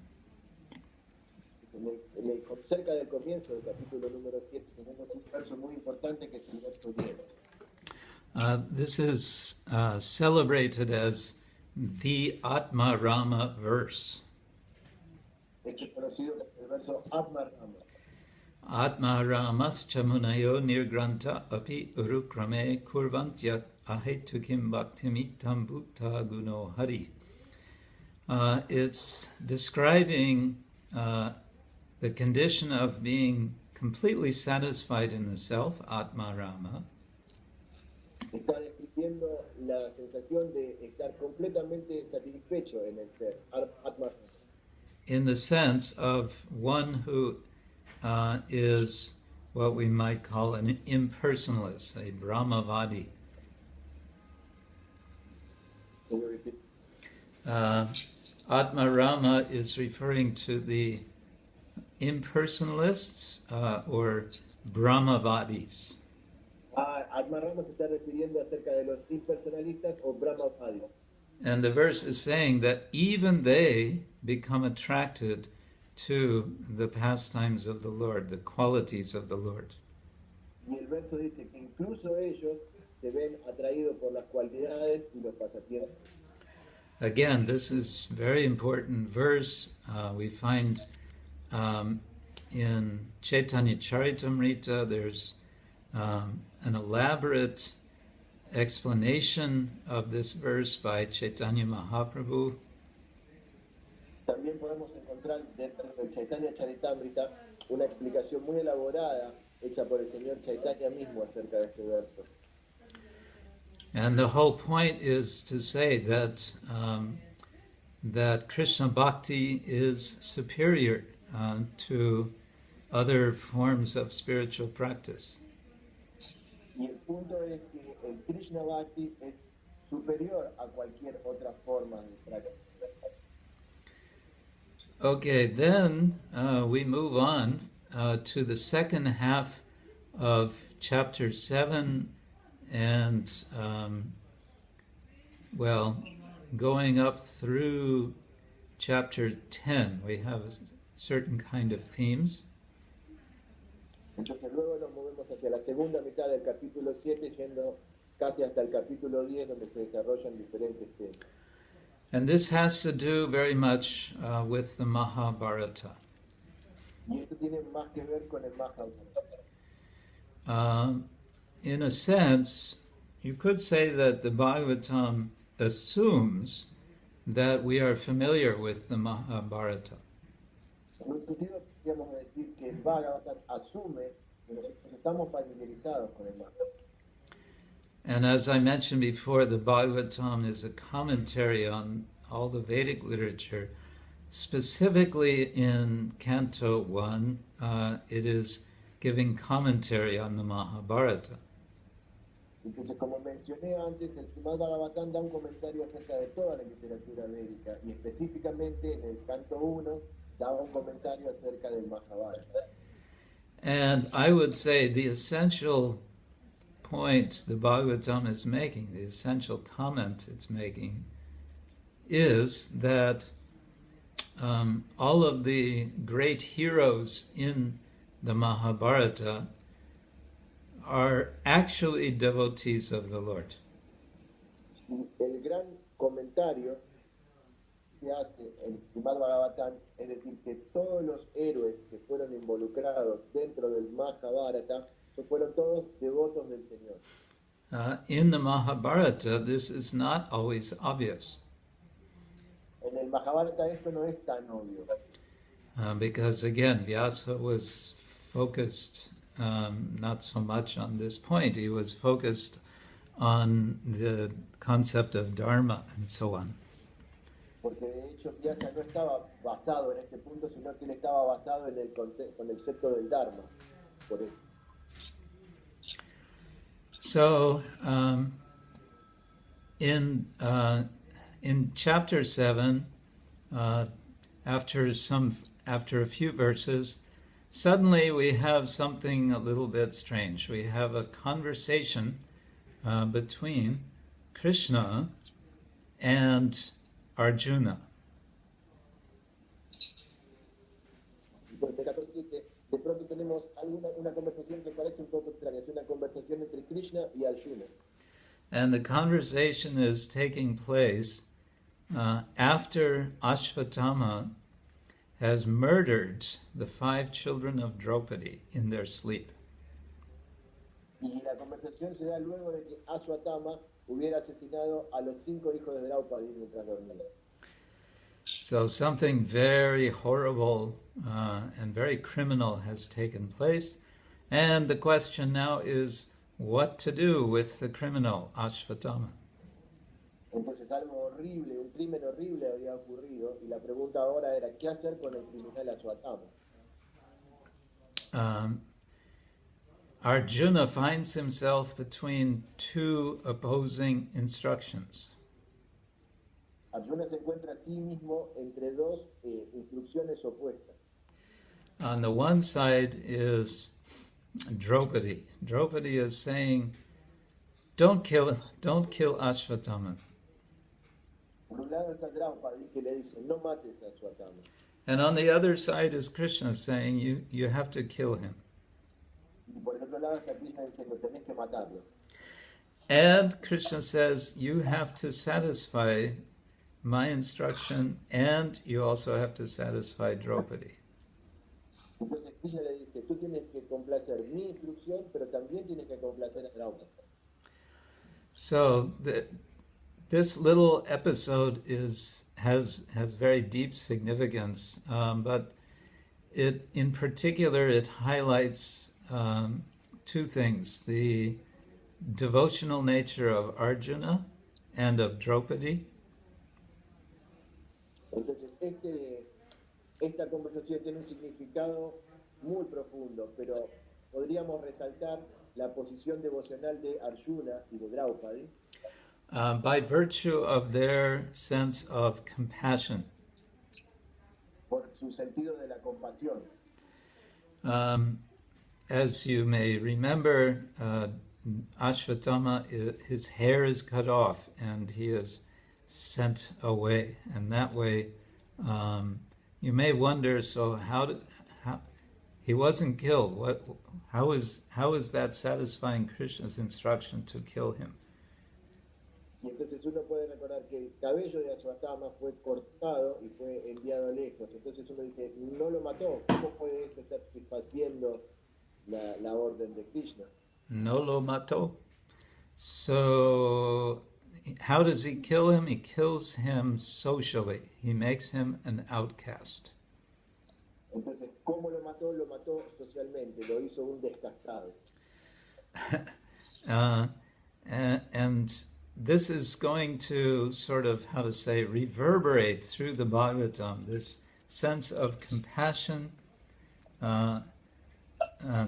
Cerca del comienzo del capítulo número 7 tenemos un verso muy importante que es el verso 10. This is celebrated as the Atma Rama verse. Este es conocido como el verso Atma Rama. Atma Ramascha Munayo Nirgranta Api Urukrame Kurvantyat Ahetukim Bhaktimitam Bhutta Guno Hari. It's describing the condition of being completely satisfied in the self, Atma Rama. Está describiendo la sensación de estar completamente satisfecho en el ser, Atma Rama. In the sense of one who is what we might call an impersonalist, a Brahmavadi. Atma Rama is referring to the impersonalists or Brahmavadis. Atma Rama se está refiriendo acerca de los impersonalistas o Brahmavadis. And the verse is saying that even they become attracted to the pastimes of the Lord, the qualities of the Lord. Y el verso dice que incluso ellos se ven atraídos por las cualidades y los pasatiempos. Again, this is very important verse. We find in Chaitanya Charitamrita, there's an elaborate explanation of this verse by Chaitanya Mahaprabhu. También podemos encontrar dentro del Chaitanya Charitamrita una explicación muy elaborada hecha por el Señor Chaitanya mismo acerca de este verso. And the whole point is to say that that Krishna Bhakti is superior to other forms of spiritual practice. Y el punto es que el Krishna Bhakti es superior a cualquier otra forma de práctica. Okay, then we move on to the second half of chapter 7 and, going up through chapter 10. We have a certain kind of themes. Entonces luego nos movemos hacia la segunda mitad del capítulo 7, yendo casi hasta el capítulo 10, donde se desarrollan diferentes temas. And this has to do very much with the Mahabharata. Y esto tiene más que ver con el Mahabharata. In a sense, you could say that the Bhagavatam assumes that we are familiar with the Mahabharata. En un sentido, podríamos decir que el Bhagavatam asume que nosotros estamos familiarizados con el Mahabharata. And as I mentioned before, the Bhagavatam is a commentary on all the Vedic literature. Specifically in Canto 1, it is giving commentary on the Mahabharata. Entonces, como mencioné antes, el Srimad Bhagavatam da un comentario acerca de toda la literatura védica y específicamente en el Canto 1 da un comentario acerca del Mahabharata. And I would say the essential point the Bhagavatam is making, the essential comment it's making, is that all of the great heroes in the Mahabharata are actually devotees of the Lord. Y el gran comentario que hace el Srimad Bhagavatam es decir, que todos los héroes que fueron involucrados dentro del Mahabharata fueron todos devotos del Señor. In the Mahabharata, this is not always obvious. En el Mahabharata esto no es tan obvio. Because again, Vyasa was focused not so much on this point. He was focused on the concept of dharma and so on. Porque de hecho Vyasa no estaba basado en este punto, sino que él estaba basado en el concepto del dharma. Por eso. So, in chapter 7, after a few verses, suddenly we have something a little bit strange. We have a conversation between Krishna and Arjuna. Entonces, el capítulo 7, de pronto tenemos una conversación que parece un poco extraña. Es una conversación entre Krishna y Arjuna. And the conversation is taking place after Ashvatthama has murdered the 5 children of Draupadi in their sleep. Y la conversación se da luego de que Ashvatthama hubiera asesinado a los 5 hijos de Draupadi mientras dormía. So something very horrible and very criminal has taken place. And the question now is what to do with the criminal, Ashvatthama. Entonces algo horrible, un crimen horrible había ocurrido y la pregunta ahora era ¿qué hacer con el criminal Ashvatthama? Arjuna finds himself between 2 opposing instructions. Arjuna se encuentra a sí mismo entre 2 instrucciones opuestas. On the one side is Draupadi. Draupadi is saying, don't kill Ashvatthama. Por un lado está Draupadi que le dice no mates a Ashvatthama. And on the other side is Krishna saying, you have to kill him. Y por el otro lado está Krishna diciendo tenés que matarlo. And Krishna says, you have to satisfy my instruction and you also have to satisfy Draupadi. Entonces Krishna le dice, tú tienes que complacer mi instrucción, pero también tienes que complacer a Draupadi. So this little episode has very deep significance, but in particular it highlights two things: the devotional nature of Arjuna and of Draupadi. Entonces esta conversación tiene un significado muy profundo, pero podríamos resaltar la posición devocional de Arjuna y de Draupadi. By virtue of their sense of compassion. Por su sentido de la compasión. As you may remember, Ashvatthama, his hair is cut off and he is sent away. And that way, you may wonder, so how he wasn't killed? How is that satisfying Krishna's instruction to kill him? Y entonces uno puede recordar que el cabello de Ashvatthama fue cortado y fue enviado lejos. Entonces uno dice, no lo mató. ¿Cómo puede esto estar satisfaciendo la orden de Krishna? No lo mató. So, how does he kill him? He kills him socially. He makes him an outcast. Entonces, ¿cómo lo mató? Lo mató socialmente. Lo hizo un descastado. And this is going to sort of, how to say, reverberate through the Bhagavatam, this sense of compassion,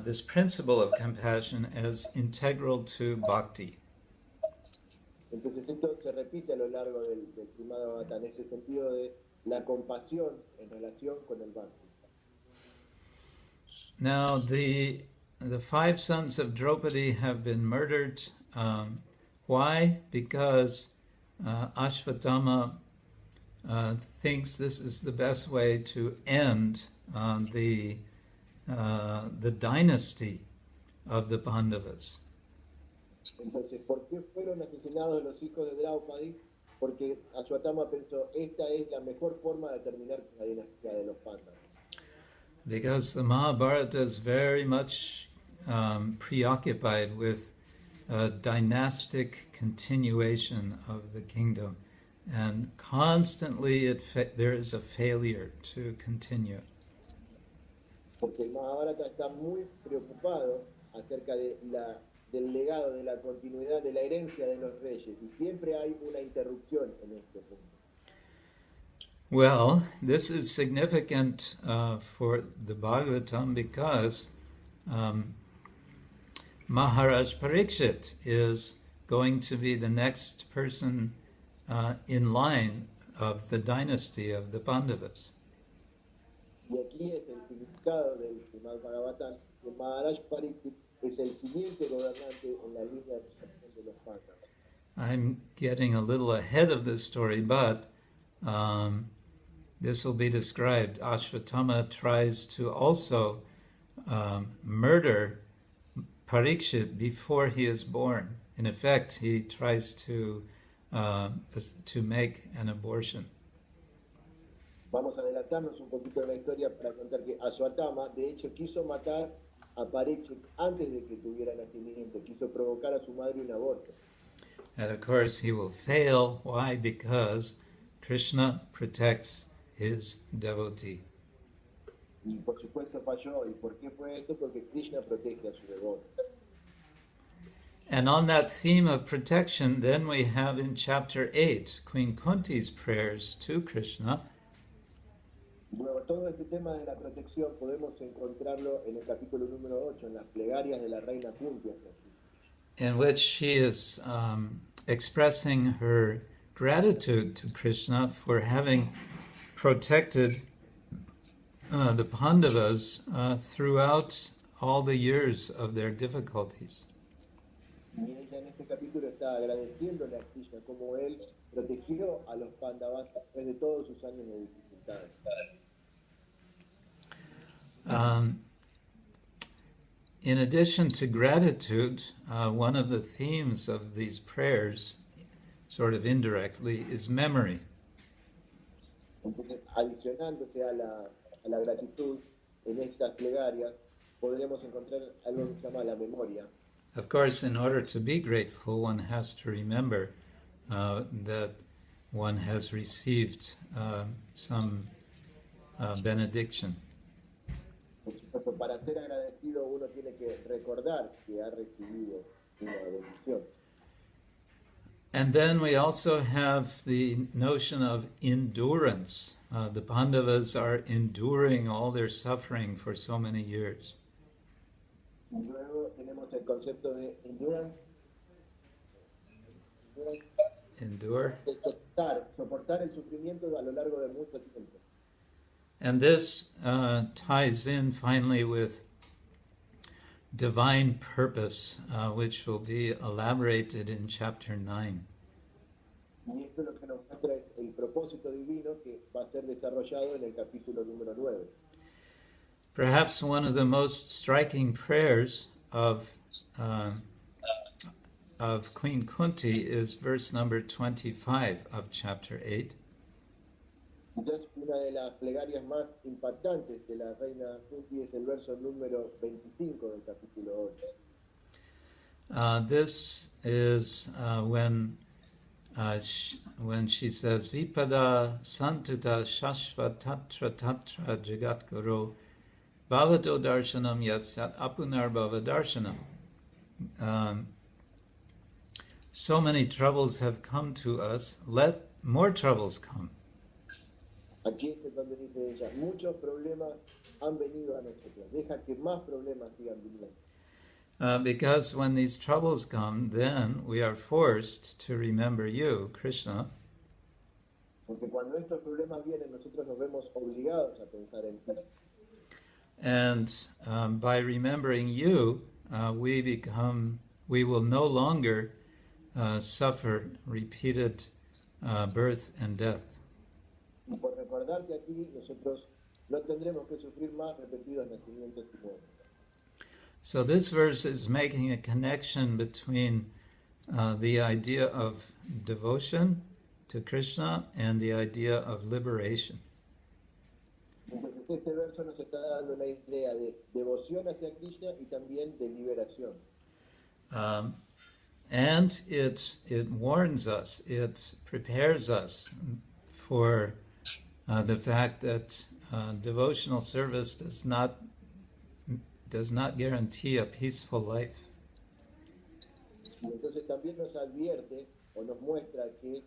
this principle of compassion as integral to bhakti. Entonces esto se repite a lo largo del Srimad Bhagavatam, en ese sentido de la compasión en relación con el bhakti. Now, the 5 sons of Draupadi have been murdered. Why? Because Ashvatthama thinks this is the best way to end the dynasty of the Pandavas. Entonces, ¿por qué fueron asesinados los hijos de Draupadi? Porque Ashvatthama pensó, esta es la mejor forma de terminar con la dinastía de los Pandavas. Because the Mahabharata is very much preoccupied with dynastic continuation of the kingdom, and constantly there is a failure to continue. Porque el Mahabharata está muy preocupado acerca del legado, de la continuidad, de la herencia de los reyes, y siempre hay una interrupción en este punto. Well, this is significant for the Bhagavatam because Maharaj Parikshit is going to be the next person in line of the dynasty of the Pandavas. Y aquí es el significado del Srimad Bhagavatam, que Maharaj Parikshit es el siguiente gobernante en la línea de sucesión de los Pandavas. I'm getting a little ahead of this story, but this will be described. Ashvatthama tries to also murder Parikshit before he is born. In effect, he tries to make an abortion. Vamos a adelantarnos un poquito en la historia para contar que Ashvatthama, de hecho, quiso matar a Parikshit antes de que tuviera nacimiento, quiso provocar a su madre un aborto. And of course, he will fail. Why? Because Krishna protects his devotee. Y por supuesto falló. ¿Y por qué fue esto? Porque Krishna protege a su devoto. And on that theme of protection, then we have in chapter 8, Queen Kunti's prayers to Krishna. Luego, todo este tema de la protección podemos encontrarlo en el capítulo número 8, en las plegarias de la reina Kunti hacia Krishna. In which she is expressing her gratitude to Krishna for having protected the Pandavas throughout all the years of their difficulties. Y ella en este capítulo está agradeciéndole a Krishna como él protegió a los Pandavas después de todos sus años de dificultades. In addition to gratitude, one of the themes of these prayers, sort of indirectly, is memory. Entonces, adicionándose a la gratitud, en estas plegarias, podremos encontrar algo que se llama la memoria. Of course, in order to be grateful, one has to remember that one has received some benediction. Por supuesto, para ser agradecido uno tiene que recordar que ha recibido una bendición. And then we also have the notion of endurance. The Pandavas are enduring all their suffering for so many years. Y luego tenemos el concepto de endurance. Endure. De soportar el sufrimiento a lo largo de mucho tiempo. And this ties in finally with divine purpose, which will be elaborated in chapter 9. Y esto lo que nos muestra es el propósito divino que va a ser desarrollado en el capítulo número 9. Perhaps one of the most striking prayers of Queen Kunti is verse number 25 of chapter 8. Quizás una de las plegarias más impactantes de la reina Kunti es el verso número 25 del capítulo 8. This is when she says, Vipada santuta shashva tatra tatra jagat guru bhavato darshanam yatsat apunar bhava darshanam. So many troubles have come to us, let more troubles come. Aquí es donde dice ella, muchos problemas han venido a nosotros, deja que más problemas sigan viniendo. Because when these troubles come, then we are forced to remember you, Krishna. Porque cuando estos problemas vienen, nosotros nos vemos obligados a pensar en ti. And by remembering you, we will no longer suffer repeated birth and death. Y por recordarte a ti, nosotros no tendremos que sufrir más repetidos nacimientos y muertes. So this verse is making a connection between the idea of devotion to Krishna and the idea of liberation. Entonces este verso nos está dando una idea de devoción hacia Krishna y también de liberación. And it warns us, it prepares us for the fact that devotional service does not guarantee a peaceful life. Y entonces también nos advierte o nos muestra que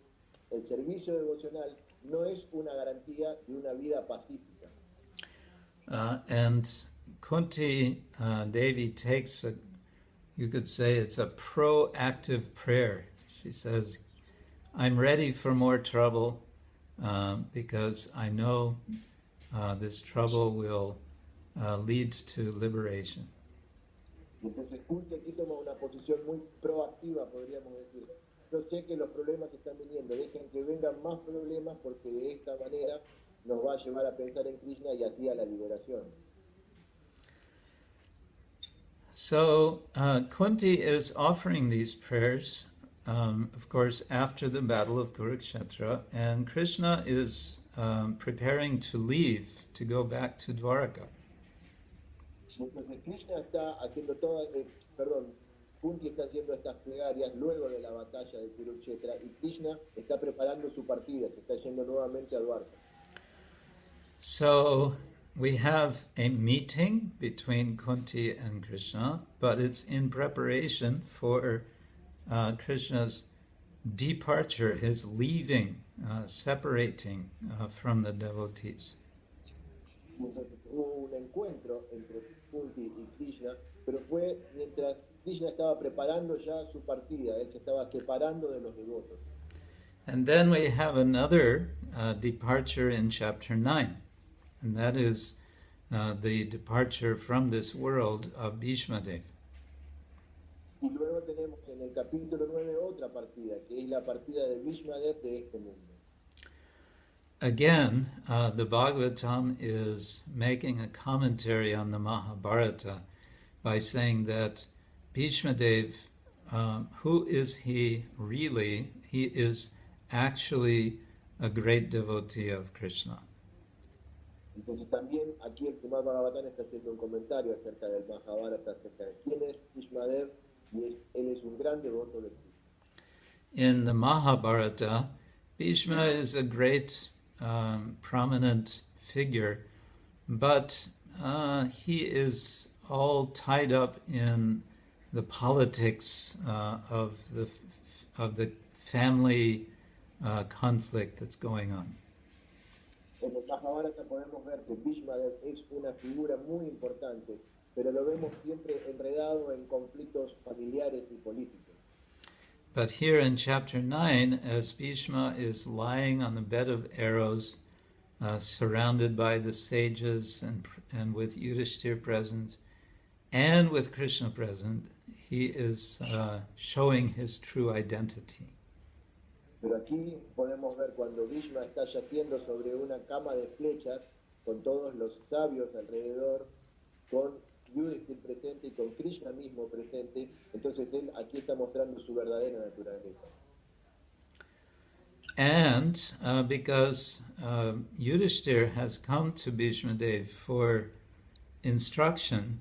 el servicio devocional no es una garantía de una vida pacífica. And Kunti Devi takes you could say it's a proactive prayer. She says, I'm ready for more trouble because I know this trouble will lead to liberation. Entonces Kunti aquí toma una posición muy proactiva, podríamos decir. Yo sé que los problemas están viniendo, dejen que vengan más problemas porque de esta manera nos va a llevar a pensar en Krishna y así a la liberación. So Kunti is offering these prayers, of course, after the battle of Kurukshetra, and Krishna is preparing to leave, to go back to Dwaraka. Entonces Krishna está haciendo Kunti está haciendo estas plegarias luego de la batalla de Kurukshetra y Krishna está preparando su partida, se está yendo nuevamente a Dwarka. So we have a meeting between Kunti and Krishna, but it's in preparation for Krishna's departure, his leaving, separating from the devotees. Entonces hubo un encuentro entre Kunti y Krishna, pero fue mientras Krishna estaba preparando ya su partida, él se estaba separando de los devotos. And then we have another departure in chapter 9, and that is the departure from this world of Bhishmadev. Y luego tenemos en el capítulo 9 otra partida, que es la partida de Bhishmadev de este mundo. Again, the Bhagavatam is making a commentary on the Mahabharata by saying that Bhishmadev, who is he really? He is actually a great devotee of Krishna. Entonces también aquí el Srimad Bhagavatam está haciendo un comentario acerca del Mahabharata, acerca de quién es Nrisimhadev, y él es un gran devoto de Krishna. In the Mahabharata, Bhishma is a great prominent figure, but he is all tied up in the politics of the family conflict that's going on. En el Mahabharata podemos ver que Bhishmadev es una figura muy importante, pero lo vemos siempre enredado en conflictos familiares y políticos. But here in chapter 9, as Bhishma is lying on the bed of arrows, surrounded by the sages and with Yudhishthir present, and with Krishna present, he is showing his true identity. Pero aquí podemos ver cuando Bhishma está yaciendo sobre una cama de flechas, con todos los sabios alrededor, con Yudhishthir presente y con Krishna mismo presente, entonces él aquí está mostrando su verdadera naturaleza. And because Yudhishthir has come to Bhishma Dev for instruction,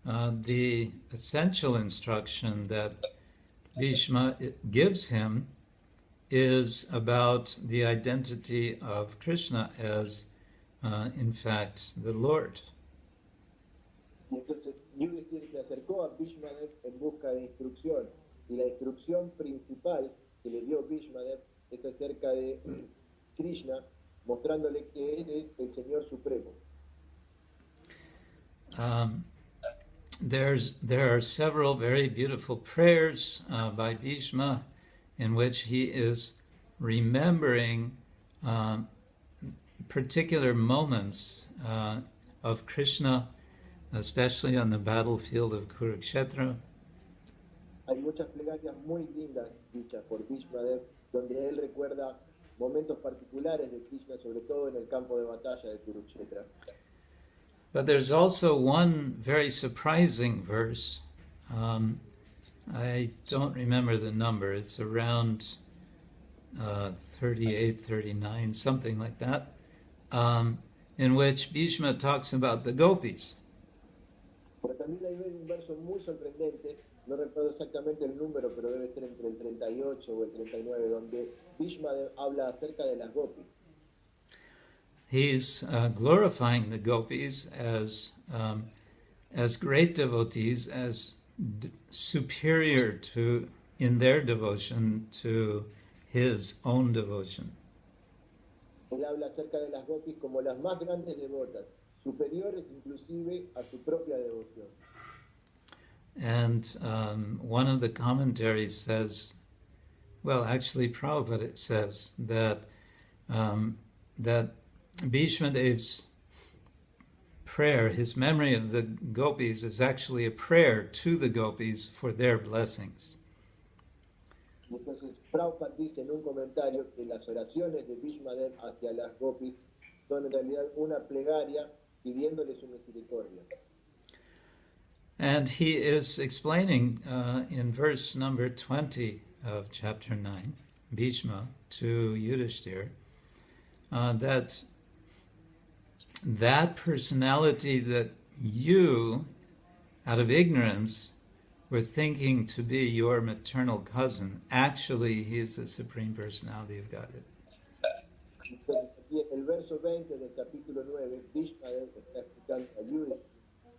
the essential instruction that Bhishma gives him is about the identity of Krishna as, in fact, the Lord. Y entonces Yudhishthir se acercó a Bhishmadev en busca de instrucción, y la instrucción principal que le dio Bhishmadev es acerca de Krishna, mostrándole que él es el Señor Supremo. There are several very beautiful prayers by Bhishma in which he is remembering particular moments of Krishna, especially on the battlefield of Kurukshetra. Hay muchas plegarias muy lindas dichas por Bhishmadev, donde él recuerda momentos particulares de Krishna, sobre todo en el campo de batalla de Kurukshetra. But there's also one very surprising verse. I don't remember the number. It's around 38, 39, something like that, in which Bhishma talks about the gopis. Pero también hay un verso muy sorprendente, no recuerdo exactamente el número, pero debe ser entre el 38 o el 39, donde Bhishmadev habla acerca de las gopis. He's glorifying the gopis as great devotees, as superior to in their devotion to his own devotion. Él habla acerca de las gopis como las más grandes devotas, superiores inclusive a su propia devoción. And one of the commentaries says, well, actually Prabhupada says that that Bhishma Dev's prayer, his memory of the gopis, is actually a prayer to the gopis for their blessings. Entonces Prabhupada dice en un comentario que las oraciones de Bhishmadev hacia las gopis son en realidad una plegaria pidiéndole su misericordia. And he is explaining in verse number 20 of chapter 9, Bhishma, to Yudhishthir, that personality that you, out of ignorance, were thinking to be your maternal cousin, actually he is the Supreme Personality of Godhead. Entonces, aquí en el verso 20 del capítulo 9, Bhishmadev está explicando a Yudhishthir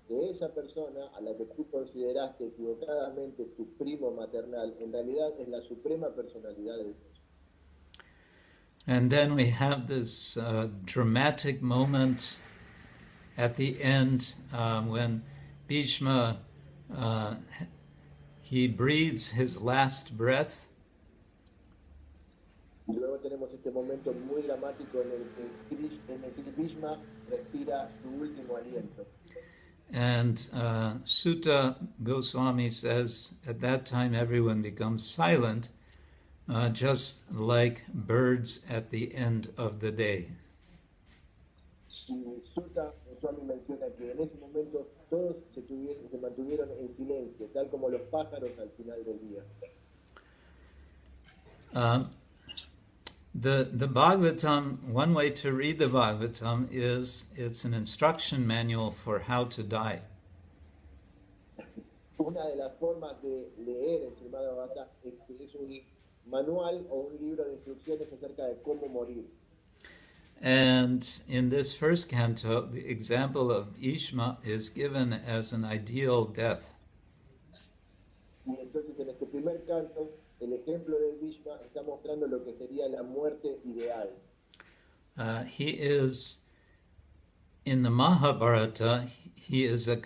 que esa persona a la que tú consideraste equivocadamente tu primo maternal, en realidad es la suprema personalidad de Dios. And then we have this dramatic moment at the end when Bhishma, he breathes his last breath. Y luego tenemos este momento muy dramático en el que Bhishma respira su último aliento. And Sutta Goswami says, at that time everyone becomes silent, just like birds at the end of the day. Y Sutta Goswami menciona que en ese momento todos se mantuvieron en silencio, tal como los pájaros al final del día. The Bhagavatam, one way to read the Bhagavatam is it's an instruction manual for how to die. Una de las formas de leer el Srimad Bhagavatam es que es un manual o un libro de instrucciones acerca de cómo morir. And in this first canto, the example of Bhishma is given as an ideal death. Y entonces en este primer canto, el ejemplo de Bhishma está mostrando lo que sería la muerte ideal. He is, in the Mahabharata, he is a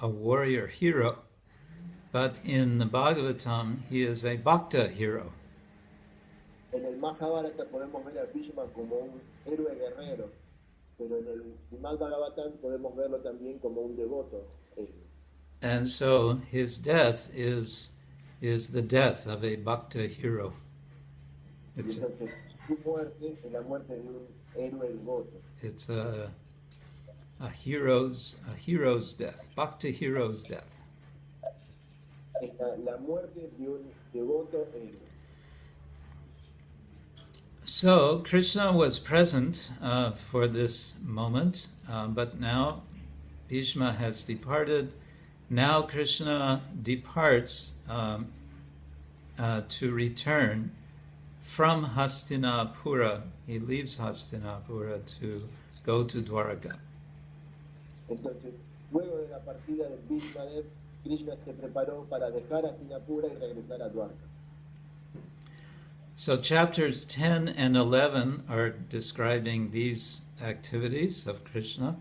warrior hero, but in the Bhagavatam, he is a bhakta hero. En el Mahabharata podemos ver a Bhishma como un héroe guerrero, pero en el Srimad Bhagavatam podemos verlo también como un devoto héroe. And so his death is the death of a bhakta hero. It's, Entonces, su muerte es la muerte de un héroe devoto. it's a hero's death, bhakta hero's death. Es la muerte de un devoto héroe. So Krishna was present for this moment, but now Bhishma has departed. Now Krishna departs to return from Hastinapura. He leaves Hastinapura to go to Dwaraka. Entonces, luego de la partida de Bhishmadev, Krishna se preparó para dejar Hastinapura y regresar a Dwarka. So chapters 10 and 11 are describing these activities of Krishna.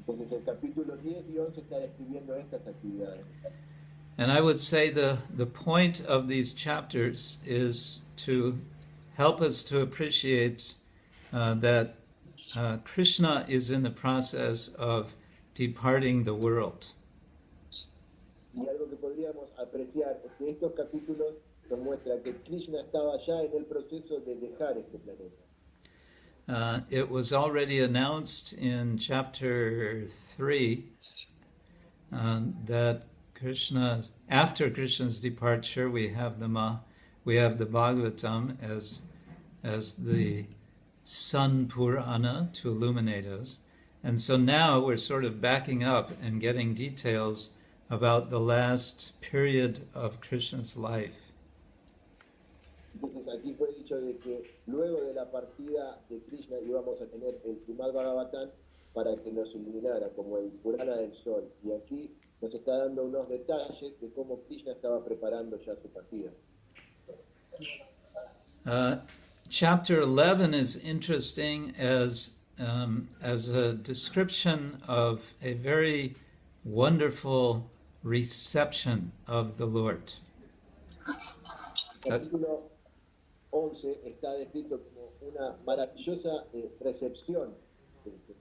Entonces, el capítulo 10 y 11 está describiendo estas actividades. And I would say the point of these chapters is to help us to appreciate that Krishna is in the process of departing the world. Y algo que podríamos apreciar es que estos capítulos nos muestran que Krishna estaba ya en el proceso de dejar este planeta. It was already announced in chapter 3 that Krishna, after Krishna's departure, we have the Bhagavatam as the Sun Purana to illuminate us, and so now we're sort of backing up and getting details about the last period of Krishna's life. Entonces aquí fue dicho de que luego de la partida de Krishna íbamos a tener el Srimad Bhagavatam para que nos iluminara como el Purana del Sol. Y aquí nos está dando unos detalles de cómo Krishna estaba preparando ya su partida. Chapter 11 is interesting as a description of a very wonderful reception of the Lord. El capítulo 11 está descrito como una maravillosa recepción del Señor.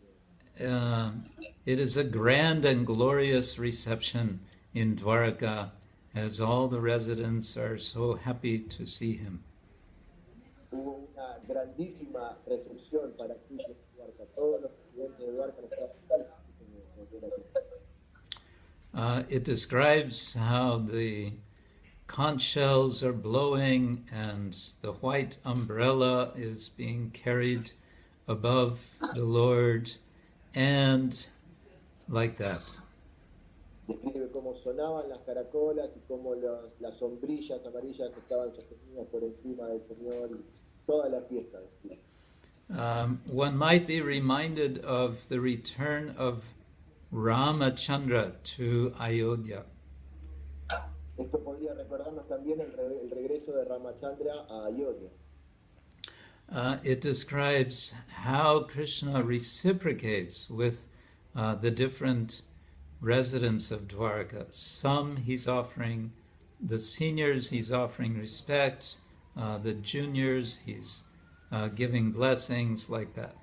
It is a grand and glorious reception in Dwaraka, as all the residents are so happy to see him. Hubo una grandísima recepción para Krishna en Dwarka. Todos los residentes de Dwarka estaban tan felices de It describes how the conch shells are blowing and the white umbrella is being carried above the Lord, and like that. Describe cómo sonaban las caracolas y cómo las sombrillas amarillas estaban sostenidas por encima del Señor y toda la fiesta. One might be reminded of the return of Ramachandra to Ayodhya. Esto podría recordarnos también el regreso de Ramachandra a Ayodhya. It describes how Krishna reciprocates with the different residents of Dwaraka. Some he's offering, the seniors he's offering respect, the juniors he's giving blessings, like that.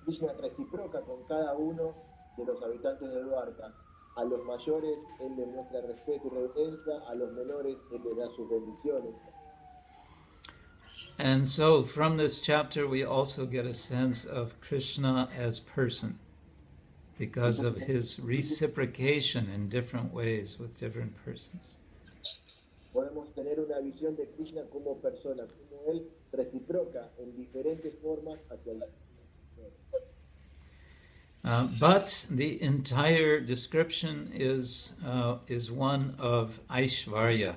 Krishna reciproca con cada uno de los habitantes de Dwarka. A los mayores él les muestra respeto y reverencia, a los menores él les da sus bendiciones. And so from this chapter we also get a sense of Krishna as person, because of his reciprocation in different ways with different persons. podemos tener una visión de Krishna como persona, como él reciproca en diferentes formas hacia la but the entire description is one of Aishvarya.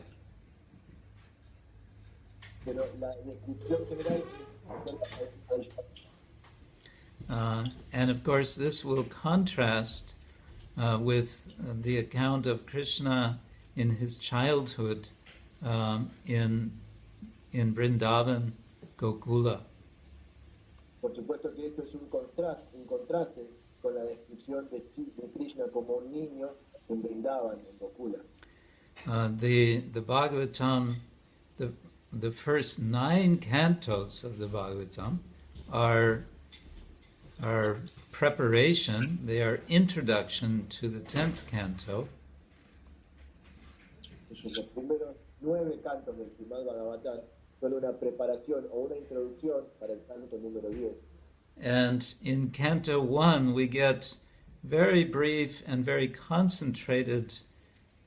Pero la descripción general es acerca de And of course, this will contrast with the account of Krishna in his childhood in Vrindavan, Gokula. Por supuesto que esto es un contraste con la descripción de Krishna como un niño en Vrindavan, en Gokula. The Bhagavatam, the first 9 cantos of the Bhagavatam are preparation, they are introduction to the 10th canto. Los primeros 9 cantos del Srimad Bhagavatam son una preparación o una introducción para el canto número 10. And in Canto 1, we get very brief and very concentrated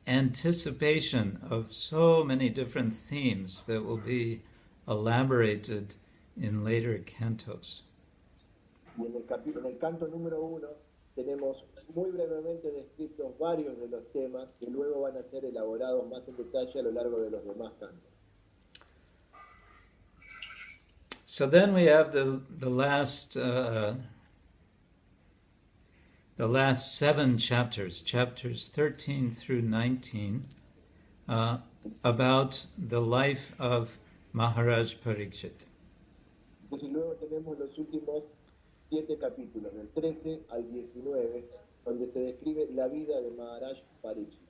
anticipation of so many different themes that will be elaborated in later cantos. Y en el canto número 1 tenemos muy brevemente descritos varios de los temas que luego van a ser elaborados más en detalle a lo largo de los demás cantos. So then we have the last 7 chapters, chapters 13 through 19, about the life of Maharaj Parikshit. Entonces luego tenemos los últimos 7 capítulos, del 13 al 19, donde se describe la vida de Maharaj Parikshit.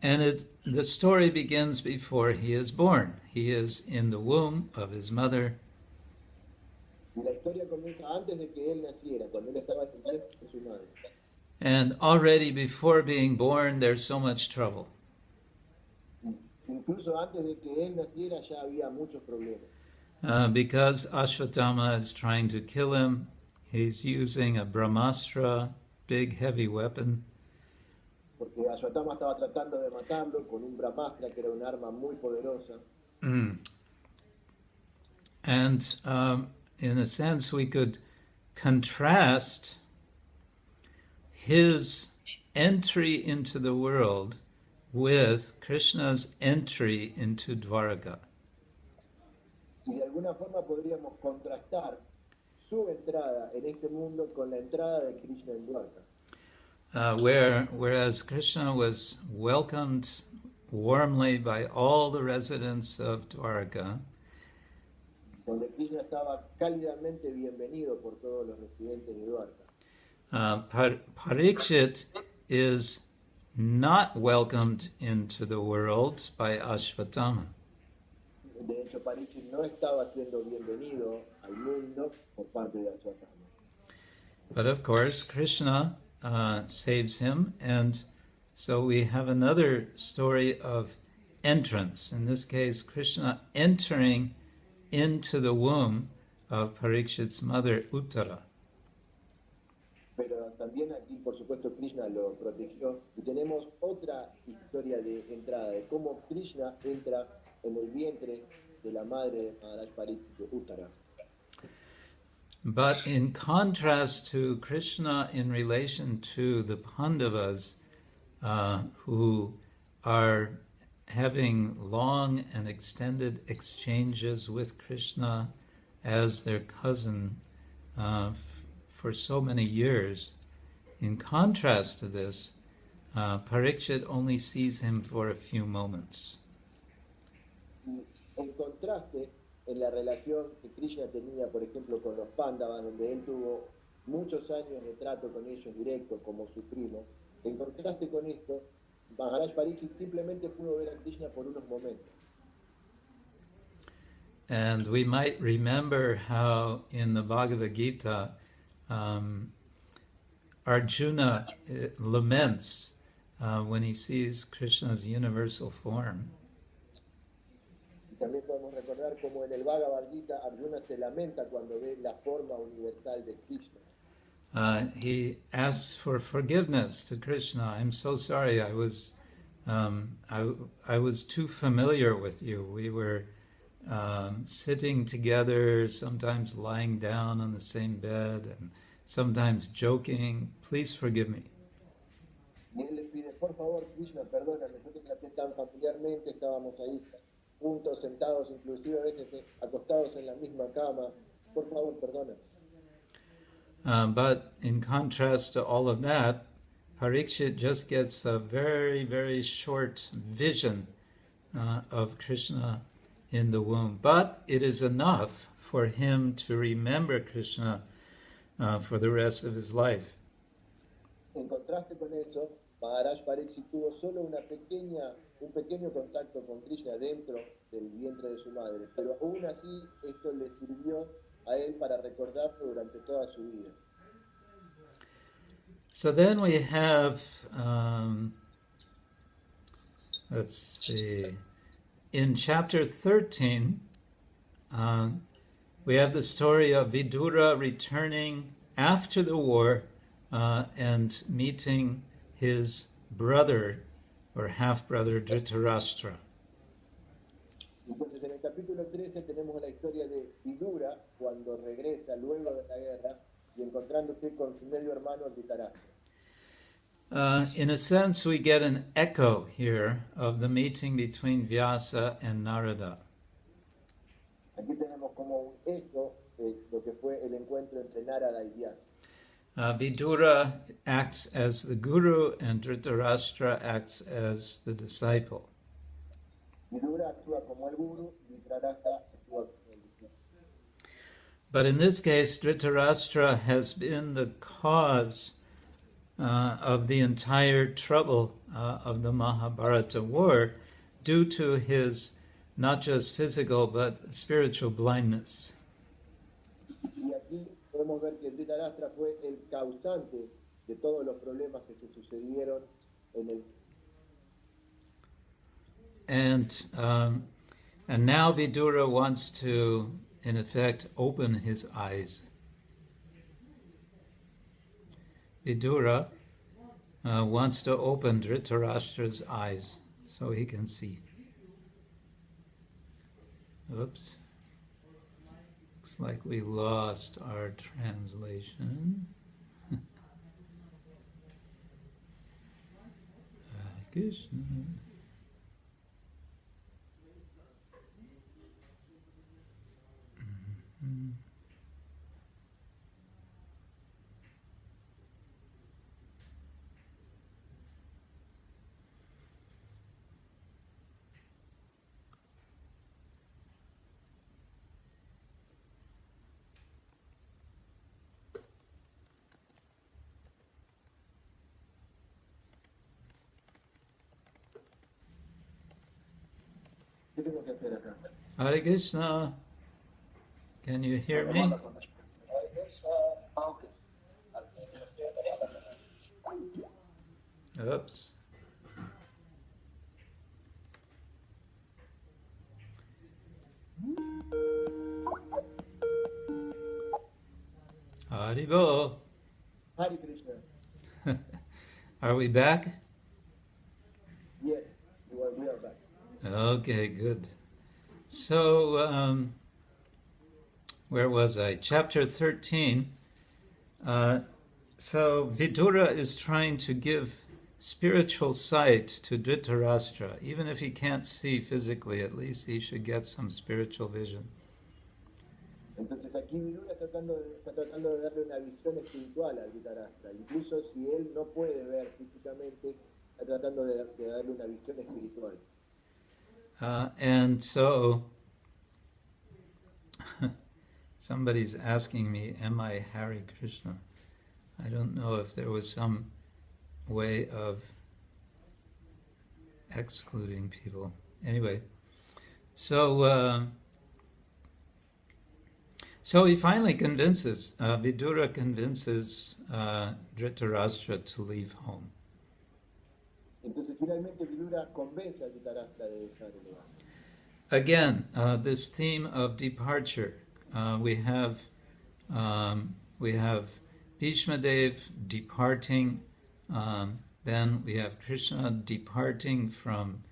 And the story begins before he is born. He is in the womb of his mother. Y la historia comienza antes de que él naciera, cuando él estaba en el vientre de su madre. And already before being born, there's so much trouble. Incluso antes de que él naciera ya había muchos problemas. Because Ashwatthama is trying to kill him, he's using a Brahmastra, big heavy weapon. Porque Ashwatthama estaba tratando de matarlo con un Brahmastra, que era un arma muy poderosa. And in a sense, we could contrast his entry into the world with Krishna's entry into Dwaraka. Y de alguna forma podríamos contrastar su entrada en este mundo con la entrada de Krishna en Dwaraka. Whereas Krishna was welcomed warmly by all the residents of Dwaraka, donde Krishna estaba cálidamente bienvenido por todos los residentes de Dwaraka. Parikshit is not welcomed into the world by Ashwatthama. De hecho, Parikshit no estaba siendo bienvenido al mundo por parte de Ashwatthama. But of course, Krishna saves him, and so we have another story of entrance. In this case, Krishna entering into the womb of Parikshit's mother, Uttara. Pero también aquí, por supuesto, Krishna lo protegió. Y tenemos otra historia de entrada, de cómo Krishna entra en el vientre de la madre de Maharaj Parikshit, Uttara. But in contrast to Krishna in relation to the Pandavas, who are having long and extended exchanges with Krishna as their cousin for so many years, in contrast to this, Parikshit only sees him for a few moments. En contraste, en la relación que Krishna tenía, por ejemplo, con los Pándavas, donde él tuvo muchos años de trato con ellos directo, como su primo, en contraste con esto, Maharaj Parikshit simplemente pudo ver a Krishna por unos momentos. And we might remember how in the Bhagavad Gita, Arjuna laments when he sees Krishna's universal form. También podemos recordar como en el Bhagavad Gita Arjuna se lamenta cuando ve la forma universal de Krishna. He asks for forgiveness to Krishna. I'm so sorry, I was I was too familiar with you. We were sitting together, sometimes lying down on the same bed, and sometimes joking. Please forgive me. Y él le pide, por favor, Krishna, perdóname, yo te traté tan familiarmente, estábamos ahí juntos, sentados, inclusive a veces acostados en la misma cama. Por favor, perdóname. But in contrast to all of that, Parikshit just gets a very, very short vision of Krishna in the womb. But it is enough for him to remember Krishna for the rest of his life. En contraste con eso, Maharaj Pariksit tuvo solo un pequeño contacto con Krishna dentro del vientre de su madre, pero aún así esto le sirvió a él para recordarlo durante toda su vida. So then we have, let's see, in chapter 13, we have the story of Vidura returning after the war and meeting his brother or half-brother Dhritarashtra. Entonces en el capítulo 13 tenemos la historia de Vidura cuando regresa luego de la guerra y encontrándose con su medio hermano Dhritarashtra. In a sense, we get an echo here of the meeting between Vyasa and Narada. Aquí tenemos como un eco de lo que fue el encuentro entre Narada y Vyasa. Vidura acts as the guru and Dhritarashtra acts as the disciple. Vidura actúa como el guru y Dhritarashtra actúa como el discípulo. But in this case, Dhritarashtra has been the cause of the entire trouble of the Mahabharata war due to his not just physical but spiritual blindness. Y aquí podemos ver que Dhritarashtra fue el causante de todos los problemas que se sucedieron en el. And now Vidura wants to, in effect, open his eyes. Vidura wants to open Dhritarashtra's eyes so he can see. Oops. Looks like we lost our translation. Krishna. Mm-hmm. ¿Qué tengo que hacer acá? Hare Krishna. Can you hear me? Oops. Haribo. Hare Krishna. Are we back? Yes, we are back. Okay, good. So, where was I? Chapter 13. So Vidura is trying to give spiritual sight to Dhritarashtra. Even if he can't see physically, at least he should get some spiritual vision. Entonces aquí Vidura está tratando de darle una visión espiritual a Dhritarashtra. Incluso si él no puede ver físicamente, está tratando de darle una visión espiritual. And so somebody's asking me, am I Hare Krishna? I don't know if there was some way of excluding people. Anyway, so he finally convinces, Vidura convinces Dhritarashtra to leave home. Entonces finalmente Vidura convence a Dhritarashtra de dejar el lugar. Again, this theme of departure. We have Bhishma Dev departing Then we have Krishna departing from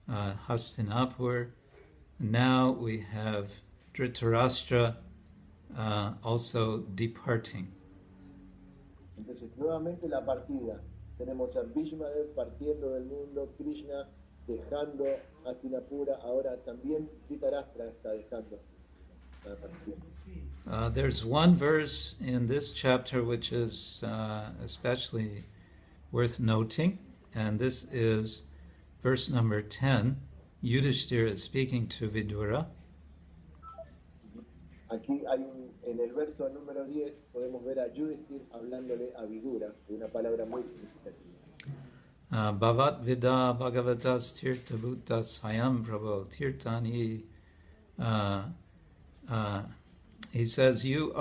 Hastinapur. Now we have Dhritarashtra also departing. Entonces, nuevamente la partida. Tenemos a Bhishmadev partiendo del mundo, Krishna dejando Hastinapura, ahora también Dhritarashtra está dejando la partida. There's one verse in this chapter which is especially worth noting, and this is verse number 10. Yudhishthira is speaking to Vidura. Aquí en el verso número 10 podemos ver a Yudhishthira hablándole a Vidura, una palabra muy significativa. Bhavat Vida Bhagavatas Tirtha Bhutas Hayam Prabhu Tirtani. He says, you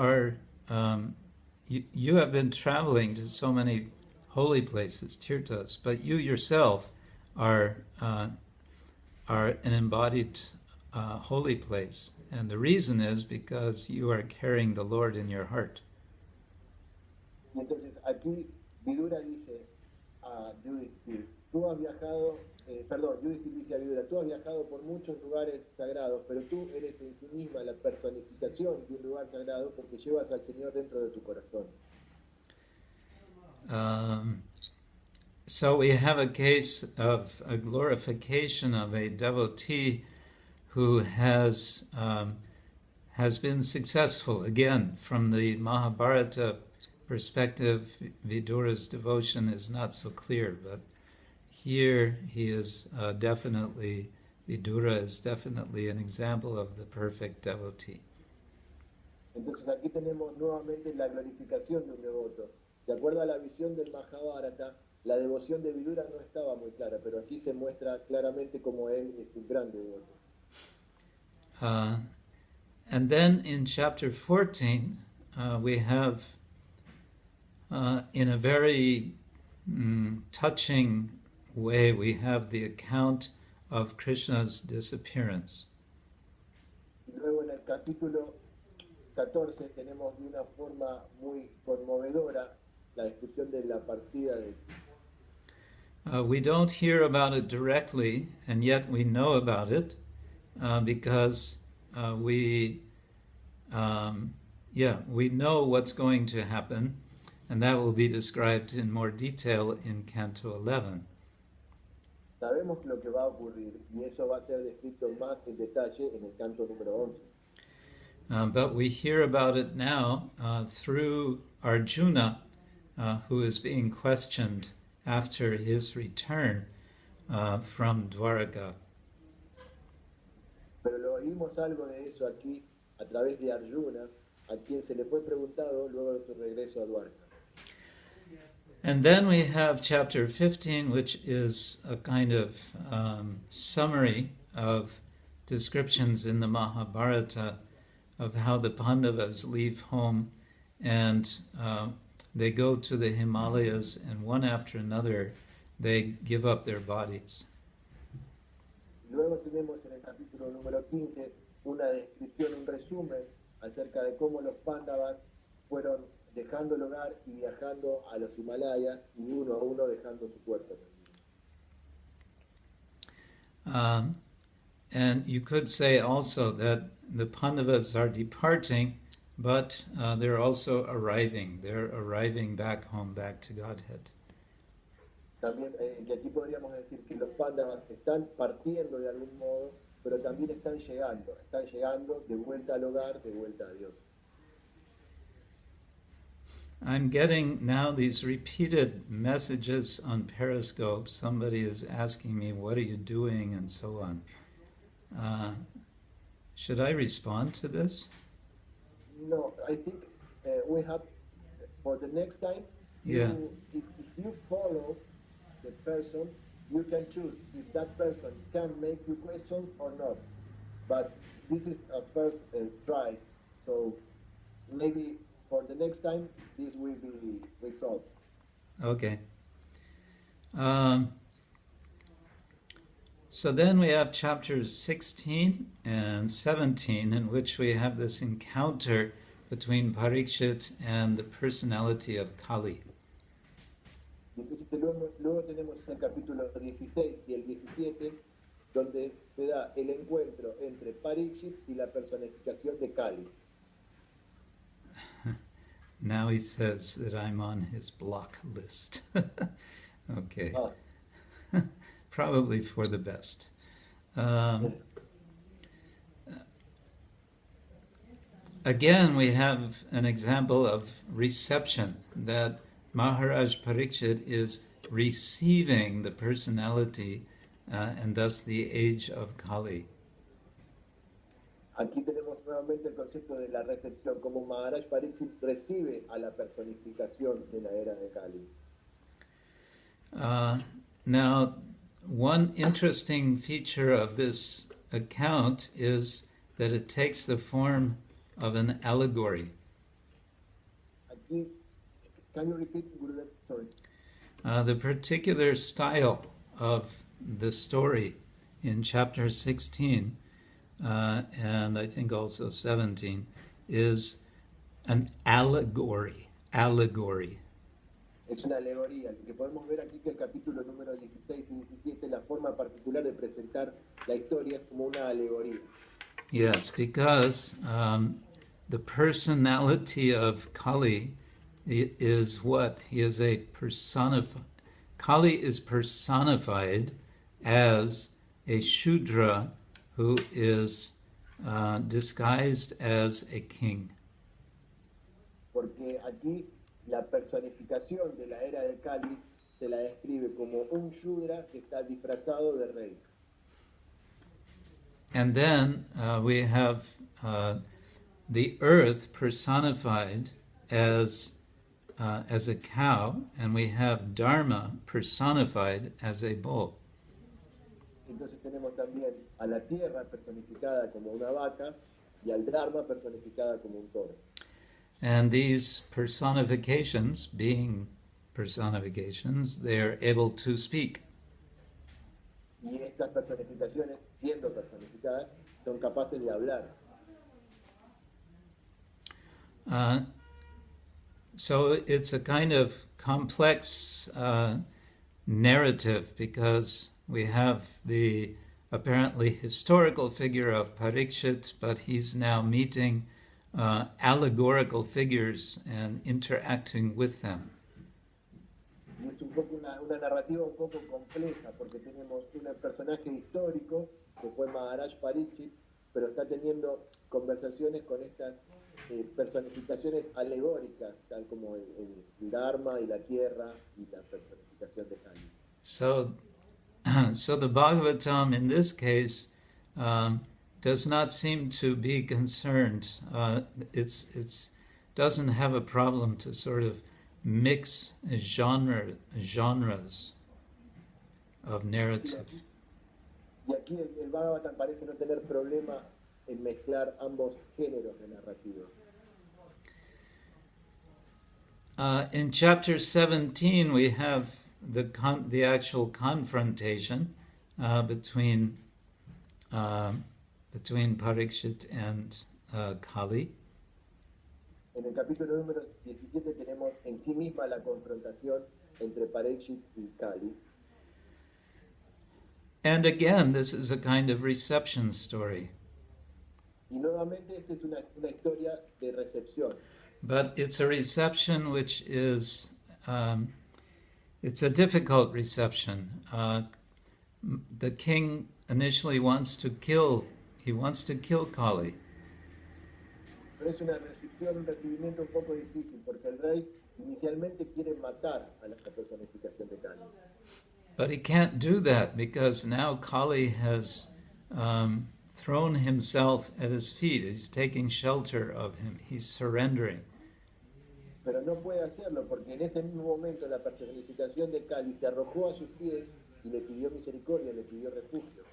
have been traveling to so many holy places, tirthas, but you yourself are an embodied holy place. And the reason is because you are carrying the Lord in your heart. Y entonces aquí Vidura dice a Yudhishthira, Yudhishthira dice a Vidura, tú has viajado por muchos lugares sagrados, pero tú eres en sí misma la personificación de un lugar sagrado porque llevas al Señor dentro de tu corazón. So we have a case of a glorification of a devotee who has been successful. Again, from the Mahabharata perspective, Vidura's devotion is not so clear, but here he is Vidura is definitely an example of the perfect devotee. Entonces aquí tenemos nuevamente la glorificación de un devoto. De acuerdo a la visión del Mahabharata, la devoción de Vidura no estaba muy clara, pero aquí se muestra claramente como él es un gran devoto. And then in chapter 14, we have, in a very touching way, we have the account of Krishna's disappearance. Y luego en el capítulo 14 tenemos de una forma muy conmovedora la descripción de la partida de We don't hear about it directly, and yet we know about it because we know what's going to happen, and that will be described in more detail in Canto 11. Sabemos lo que va a ocurrir y eso va a ser descrito más en detalle en el canto número 11. But we hear about it now through Arjuna, who is being questioned after his return from Dwaraka. Pero lo oímos algo de eso aquí a través de Arjuna, a quien se le fue preguntado luego de su regreso a Dwarka. And then we have chapter 15, which is a kind of summary of descriptions in the Mahabharata of how the Pandavas leave home and they go to the Himalayas, and one after another they give up their bodies. Luego tenemos en el capítulo número 15 una descripción, un resumen acerca de cómo los Pándavas fueron dejando el hogar y viajando a los Himalayas y uno a uno dejando su cuerpo. And you could say also that the Pandavas are departing, but they're also arriving. They're arriving back home, back to Godhead. También que aquí podríamos decir que los Pándavas están partiendo de algún modo, pero también están llegando de vuelta al hogar, de vuelta a Dios. I'm getting now these repeated messages on Periscope. Somebody is asking me, what are you doing, and so on. Should I respond to this? No, I think we have, for the next time, Yeah. If you follow the person, you can choose if that person can make you questions or not. But this is a first try, so maybe for the next time, this will be resolved. Okay. So then we have chapters 16 and 17, in which we have this encounter between Parikshit and the personality of Kali. Y entonces luego tenemos el capítulo 16 y el 17, donde se da el encuentro entre Parikshit y la personificación de Kali. Now he says that I'm on his block list. Okay. Ah, Probably for the best. Again, we have an example of reception, that Maharaj Parikshit is receiving the personality and thus the age of Kali. Aquí tenemos nuevamente el concepto de la recepción, como Maharaj Parikshit recibe a la personificación de la era de Kali. Now, one interesting feature of this account is that it takes the form of an allegory. Aquí, can you repeat, Gurudev? Sorry. The particular style of the story in chapter 16 and I think also 17 is an allegory. Allegory. Es una alegoría. Lo que podemos ver aquí que el capítulo número 16 y 17, la forma particular de presentar la historia es como una alegoría. Yes, because the personality of Kali is what? He is a personified. Kali is personified as a Shudra who is disguised as a king. Porque aquí la personificación de la era de Kali se la describe como un Shudra que está disfrazado de rey. And then we have the earth personified as a cow, and we have Dharma personified as a bull. Entonces tenemos también a la tierra personificada como una vaca y al Dharma personificada como un toro. And these personifications, being personifications, they are able to speak. Y estas personificaciones, siendo personificadas, son capaces de hablar. So it's a kind of complex narrative, because we have the apparently historical figure of Parikshit, but he's now meeting allegorical figures and interacting with them. Y es un poco una narrativa un poco compleja, porque tenemos un personaje histórico, que fue Maharaj Parikshit, pero está teniendo conversaciones con estas personificaciones alegóricas, tal como el Dharma y la tierra y la personificación de Kali. So the Bhagavatam in this case does not seem to be concerned. It's doesn't have a problem to sort of mix genres of narrative. Y aquí el Bhagavatam parece no tener problema en mezclar ambos géneros de narrativa. In chapter 17, we have the actual confrontation between Parikshit and Kali. En el capítulo número 17 tenemos en sí misma la confrontación entre Parikshit y Kali. And again, this is a kind of reception story. Y nuevamente esta es una historia de recepción. But it's a reception which is, it's a difficult reception. The king initially wants to kill Kali. Pero es una recepción, un recibimiento un poco difícil, porque el rey inicialmente quiere matar a la personificación de Kali. But he can't do that, because now Kali has thrown himself at his feet. He's taking shelter of him. He's surrendering. Pero no puede hacerlo, porque en ese mismo momento la personificación de Kali se arrojó a sus pies y le pidió misericordia, le pidió refugio.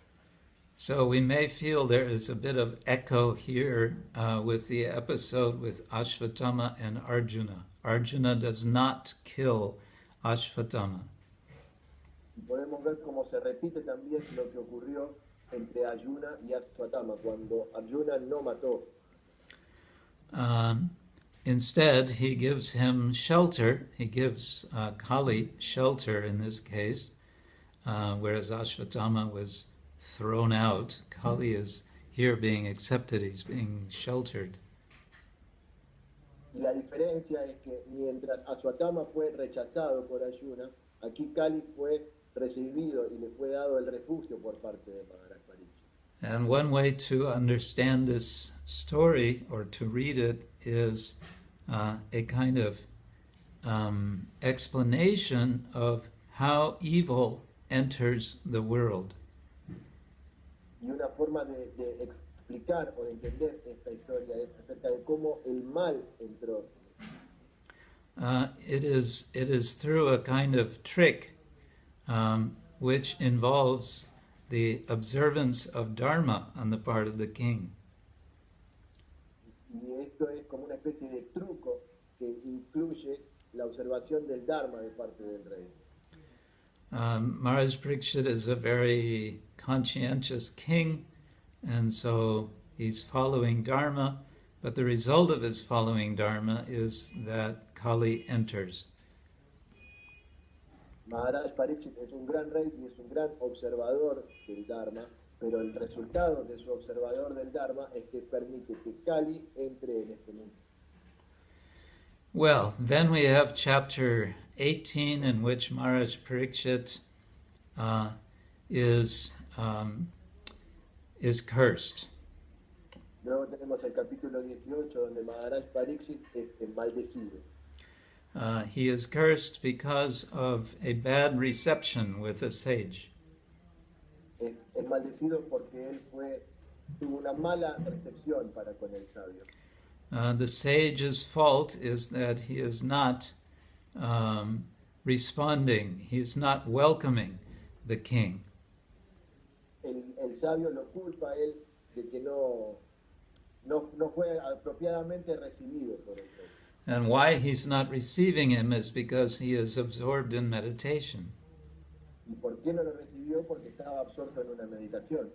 So we may feel there is a bit of echo here with the episode with Ashvatthama and Arjuna. Arjuna does not kill Ashvatthama. Y podemos ver cómo se repite también lo que ocurrió entre Arjuna y Ashvatthama, cuando Arjuna no mató. instead, he gives him shelter. He gives Kali shelter in this case, whereas Ashwatthama was thrown out. Kali is here being accepted. He's being sheltered. Y la diferencia es que mientras Ashwatthama fue rechazado por Arjuna, aquí Kali fue recibido y le fue dado el refugio por parte de Maharaj Pariksit. And one way to understand this story or to read it is a kind of explanation of how evil enters the world. Y una forma de explicar o de entender esta historia es acerca de cómo el mal entró. It is through a kind of trick which involves the observance of Dharma on the part of the king. Y esto es como una especie de truco que incluye la observación del Dharma de parte del rey. Maharaj Pariksit is a very conscientious king, and so he's following Dharma, but the result of his following Dharma is that Kali enters. Maharaj Pariksit es un gran rey y es un gran observador del Dharma, pero el resultado de su observador del Dharma es que permite que Kali entre en este mundo. Well, then we have chapter 18, in which Maharaj Pariksit is cursed. Luego tenemos el capítulo 18, donde Maharaj Pariksit es maldecido. He is cursed because of a bad reception with a sage. Es maldecido porque él tuvo una mala recepción para con el sabio. The sage's fault is that he is not responding, he is not welcoming the king. El sabio lo culpa a él de que no fue apropiadamente recibido por el rey. And why he's not receiving him is because he is absorbed in meditation. ¿Y por qué no lo recibió? Porque estaba absorto en una meditación.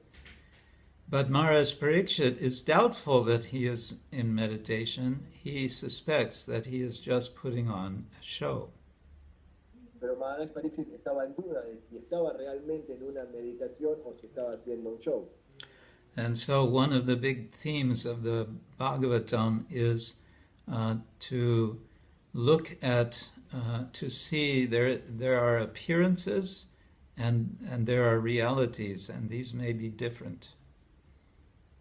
But Maharaj Pariksit is doubtful that he is in meditation. He suspects that he is just putting on a show. Pero Maharaj Pariksit estaba en duda de si estaba realmente en una meditación o si estaba haciendo un show. And so one of the big themes of the Bhagavatam is to look at, to see there are appearances and there are realities, and these may be different.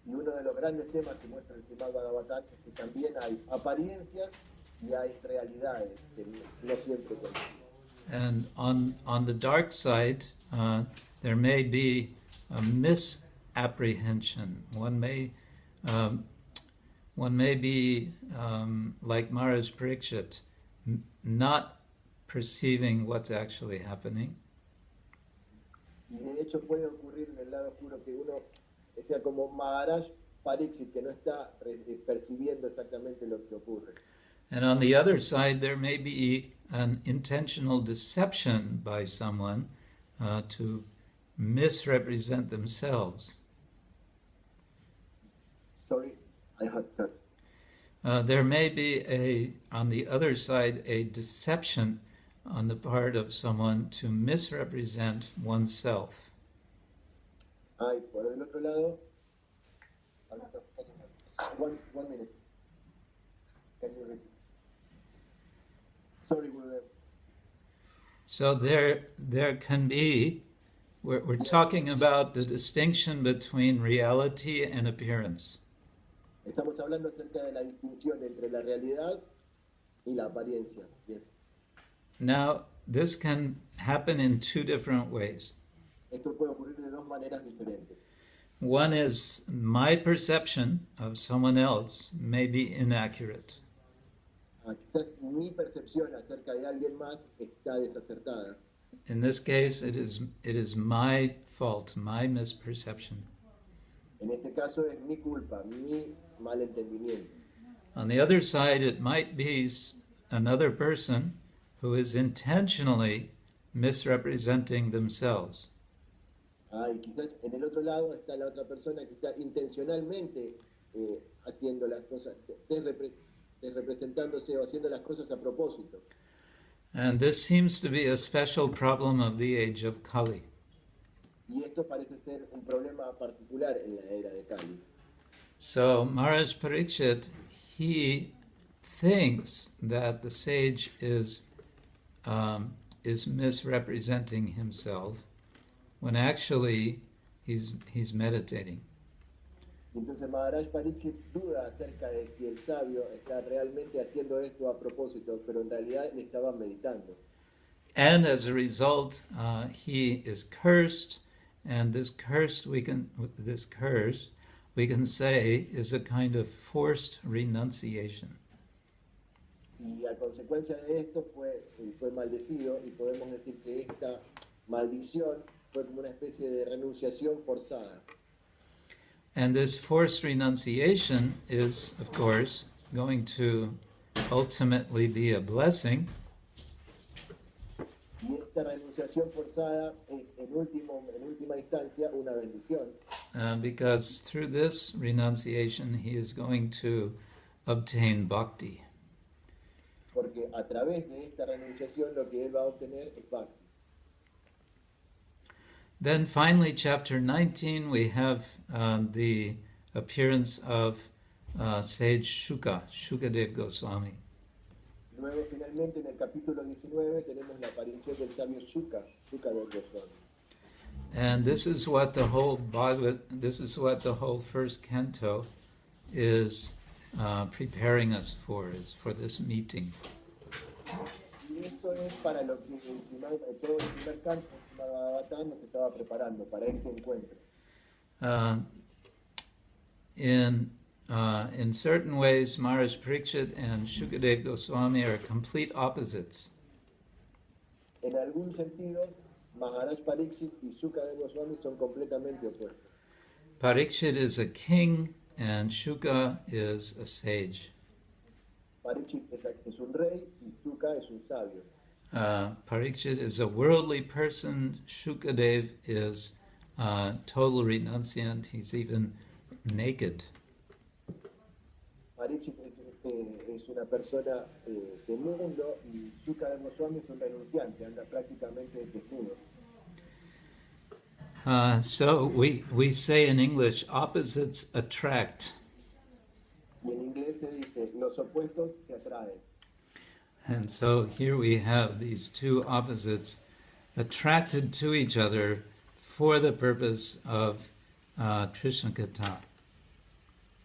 Y uno de los grandes temas que muestra el Srimad Bhagavatam es que también hay apariencias y hay realidades que no siempre coinciden. And on the dark side, there may be a misapprehension. One may be like Maharaj Pariksit, not perceiving what's actually happening. Y de hecho puede ocurrir en el lado oscuro que uno sea como Maharaj Pariksit, que no está percibiendo exactamente lo que ocurre. And on the other side, there may be an intentional deception by someone to misrepresent themselves. Sorry, I had cut. There may be on the other side, a deception on the part of someone to misrepresent oneself. Ay, por el otro lado, one minute. Can you repeat? Sorry, Gurudev. So there can be, we're talking about the distinction between reality and appearance. Estamos hablando acerca de la distinción entre la realidad y la apariencia. Yes. Now, this can happen in two different ways. Esto puede ocurrir de dos maneras diferentes. One is my perception of someone else may be inaccurate. Quizás mi percepción acerca de alguien más está desacertada. In this case, it is my fault, my misperception. En este caso es mi culpa, mi malentendimiento. On the other side, it might be another person who is intentionally misrepresenting themselves. Y quizás en el otro lado está la otra persona que está intencionalmente haciendo las cosas, representándose o haciendo las cosas a propósito. And this seems to be a special problem of the age of Kali. Y esto parece ser un problema particular en la era de Kali. So Maharaj Parikshit, he thinks that the sage is misrepresenting himself when actually he's meditating. Entonces Maharaj Pariksit duda acerca de si el sabio está realmente haciendo esto a propósito, pero en realidad él estaba meditando. And as a result, he is cursed, and this curse we can say is a kind of forced renunciation. Y a consecuencia de esto fue maldecido, y podemos decir que esta maldición fue como una especie de renunciación forzada. And this forced renunciation is, of course, going to ultimately be a blessing. Y esta renunciación forzada es en última instancia una bendición. Because through this renunciation he is going to obtain bhakti. Porque a través de esta renunciación lo que él va a obtener es bhakti. Then finally, chapter 19, we have the appearance of sage Shukadev Goswami. Luego, finalmente, en el capítulo 19 tenemos la aparición del sabio Shukadev Goswami. And this is what the whole first canto is preparing us for, is for this meeting. Y esto es para lo que todo el primer canto del Srimad Bhagavatam nos estaba preparando, para este encuentro. In certain ways, Maharaj Parikshit and Shukadev Goswami are complete opposites. En algún sentido, Maharaj Pariksit y Shukadev Goswami son completamente opuestos. Parikshit is a king and Shuka is a sage. Pariksit es un rey y Shuka es un sabio. Parikshit is a worldly person. Shukadev is total renunciant. He's even naked. Pariksit es una persona del mundo y Shukadev Goswami es un renunciante, anda prácticamente desnudo. So we say in English, opposites attract. Y en inglés se dice, los opuestos se atraen. And so here we have these two opposites attracted to each other for the purpose of Krishna Katha.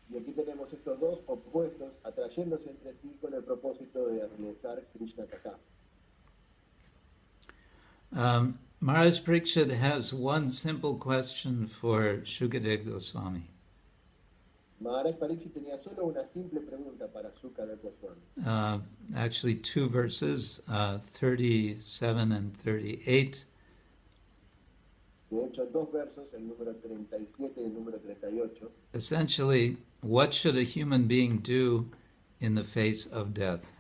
Y aquí tenemos estos dos opuestos atrayéndose entre sí con el propósito de realizar Krishna Katha. Maharaj Parikshit has one simple question for Shukadev Goswami. Maharaj Pariksit tenía solo una simple pregunta para Shukadev Goswami. Actually, two verses, 37 and 38. De hecho, dos versos, el número 37 y el número 38. Essentially, what should a human being do in the face of death?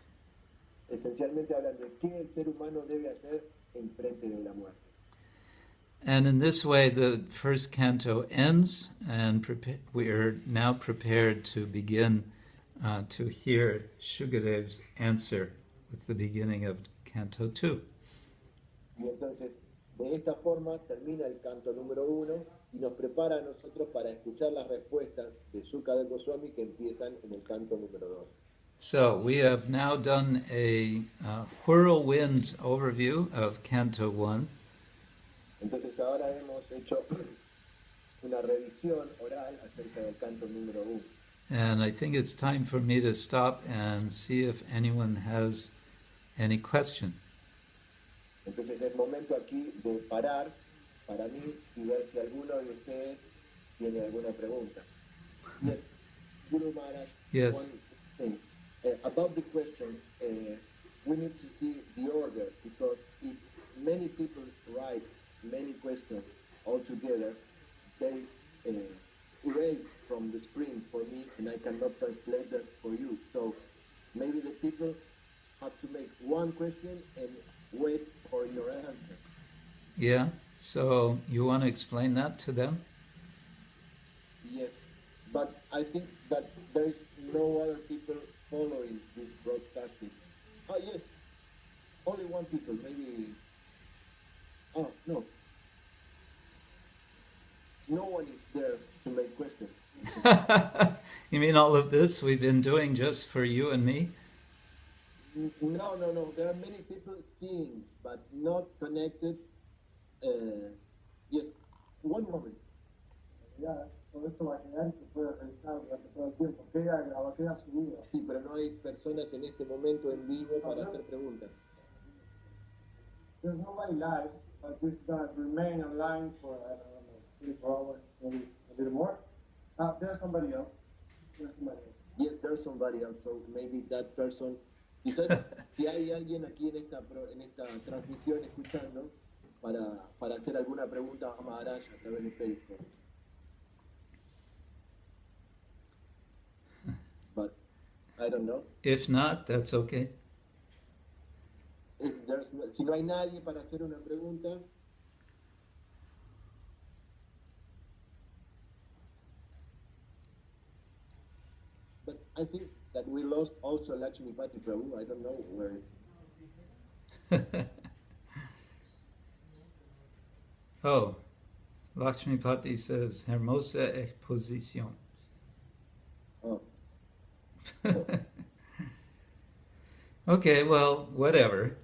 Esencialmente hablan de qué el ser humano debe hacer en frente de la muerte. And in this way, the first canto ends, and we are now prepared to begin to hear Shukadev's answer with the beginning of Canto 2. Y entonces, de esta forma termina el canto número 1 y nos prepara a nosotros para escuchar las respuestas de Shukadev Goswami que empiezan en el canto número 2. So we have now done a whirlwind overview of Canto 1. Entonces ahora hemos hecho una revisión oral acerca del canto número 1. And I think it's time for me to stop and see if anyone has any question. Entonces es momento aquí de parar para mí y ver si alguno de ustedes tiene alguna pregunta. Yes, Guru Maharaj, Yes. one thing. About the question, we need to see the order, because if many people write many questions all together, they erase from the screen for me and I cannot translate that for you. So maybe the people have to make one question and wait for your answer. Yeah, so you want to explain that to them? Yes, but I think that there is no other people following this broadcasting. Oh, yes, only one people, maybe. Oh, no. No one is there to make questions. You mean all of this we've been doing just for you and me? No. There are many people seeing, but not connected. Yes, one moment. Ya, todo esto va a quedar y se puede revisar durante todo el tiempo. Queda subido. Sí, pero no hay personas en este momento en vivo para hacer preguntas. There's nobody live, but this is going to remain online for, I don't know, 3-4 hours, maybe a little more. There's somebody else. Yes, there's somebody else, so maybe that person. Quizás si hay alguien aquí en esta transmisión escuchando para hacer alguna pregunta a Maharaj a través de Periscope. But I don't know. If not, that's okay. Si no hay nadie para hacer una pregunta. But I think that we lost also Lakshmipati Prabhu. I don't know where is he. Oh, Lakshmipati says, hermosa exposición. Oh. Okay, well, whatever.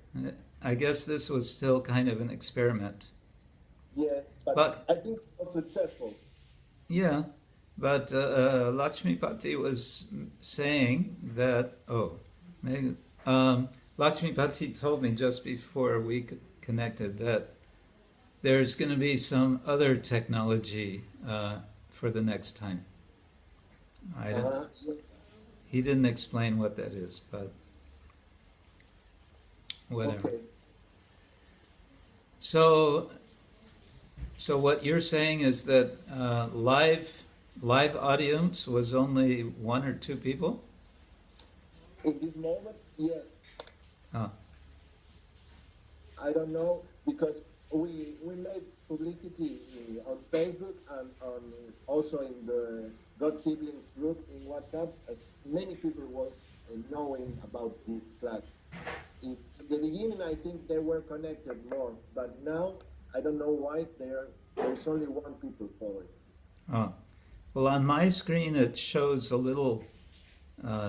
I guess this was still kind of an experiment. Yes, but I think it was successful. Yeah, but Lakshmipati was saying that, Lakshmipati told me just before we connected that there's going to be some other technology for the next time. Yes. He didn't explain what that is, but whatever. Okay. So what you're saying is that live audience was only 1 or 2 people? In this moment, yes. Oh. I don't know, because we made publicity on Facebook and also in the God Siblings group in WhatsApp, as many people were knowing about this class. In the beginning, I think they were connected more, but now I don't know why there's only 1 people following. Oh. Well, on my screen it shows a little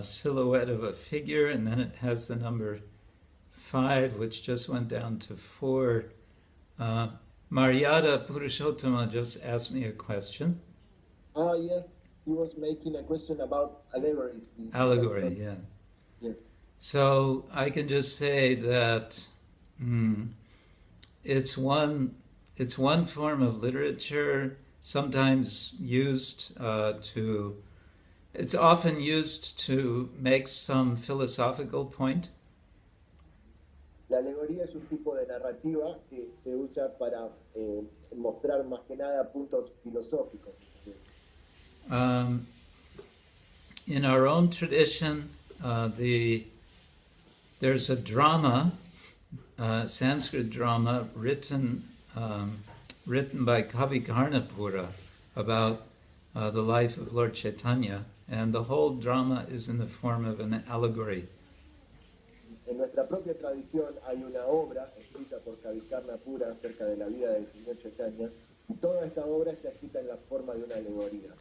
silhouette of a figure, and then it has the number 5, which just went down to 4. Maryada Purushottama just asked me a question. Oh, yes. He was making a question about allegories. Allegory, yeah. Yes. So I can just say that it's one form of literature, sometimes used it's often used to make some philosophical point. La alegoría es un tipo de narrativa que se usa para mostrar más que nada puntos filosóficos. In our own tradition, there's a drama, Sanskrit drama, written by Kavi Karnapura about the life of Lord Chaitanya, and the whole drama is in the form of an allegory. En nuestra propia tradición hay una obra escrita por Kavi Karnapura acerca de la vida del Señor Chaitanya, y toda esta obra está escrita en la forma de una alegoría.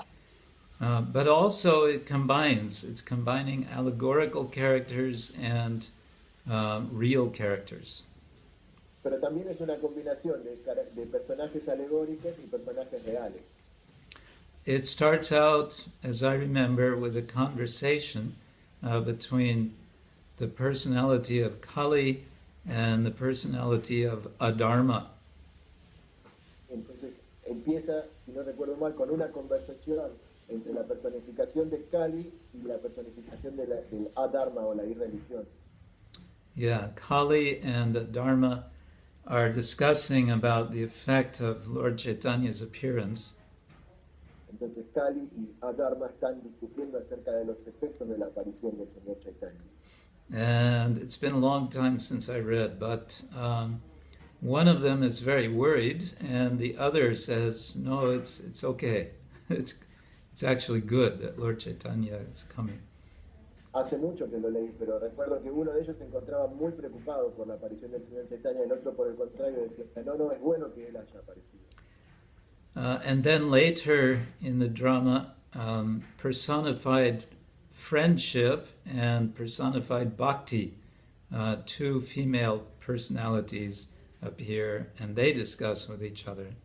But also it's combining allegorical characters and real characters. Pero también es una combinación de personajes alegóricos y personajes reales. It starts out, as I remember, with a conversation between the personality of Kali and the personality of Adharma. Entonces empieza, si no recuerdo mal, con una conversación entre la personificación de Kali y la personificación del Adharma o la irreligión. Yeah, Kali and Dharma are discussing about the effect of Lord Chaitanya's appearance. Entonces Kali y Adharma están discutiendo acerca de los efectos de la aparición del Señor Chaitanya. And it's been a long time since I read, but one of them is very worried, and the other says, no, it's okay. It's actually good that Lord Chaitanya is coming. Hace mucho que lo leí, pero recuerdo que uno de ellos se encontraba muy preocupado por la aparición del señor Chaitanya, el otro por el contrario decía, no, no, es bueno que él haya aparecido. And then later in the drama, personified friendship and personified bhakti, two female personalities appear and they discuss with each other.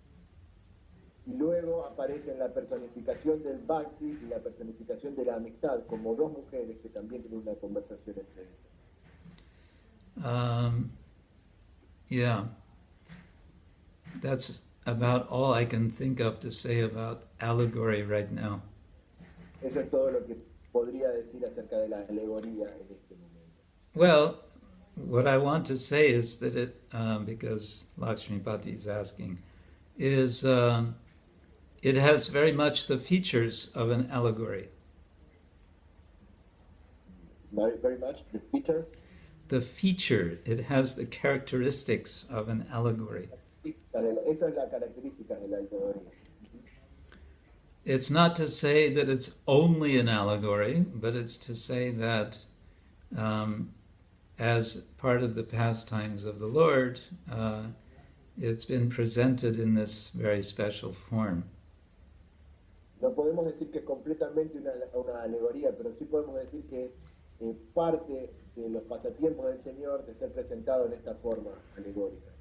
Y luego aparecen la personificación del bhakti y la personificación de la amistad, como dos mujeres que también tienen una conversación entre ellas. Yeah, that's about all I can think of to say about allegory right now. Eso es todo lo que podría decir acerca de la alegoría en este momento. Well, what I want to say is that it, because Lakshmipati is asking, is it has very much the features of an allegory. Very much, the features. The feature, it has the characteristics of an allegory. Esa es la característica de la alegoría. It's not to say that it's only an allegory, but it's to say that as part of the pastimes of the Lord, it's been presented in this very special form. No podemos decir que es completamente una alegoría, pero sí podemos decir que es parte de los pasatiempos del Señor de ser presentado en esta forma alegórica.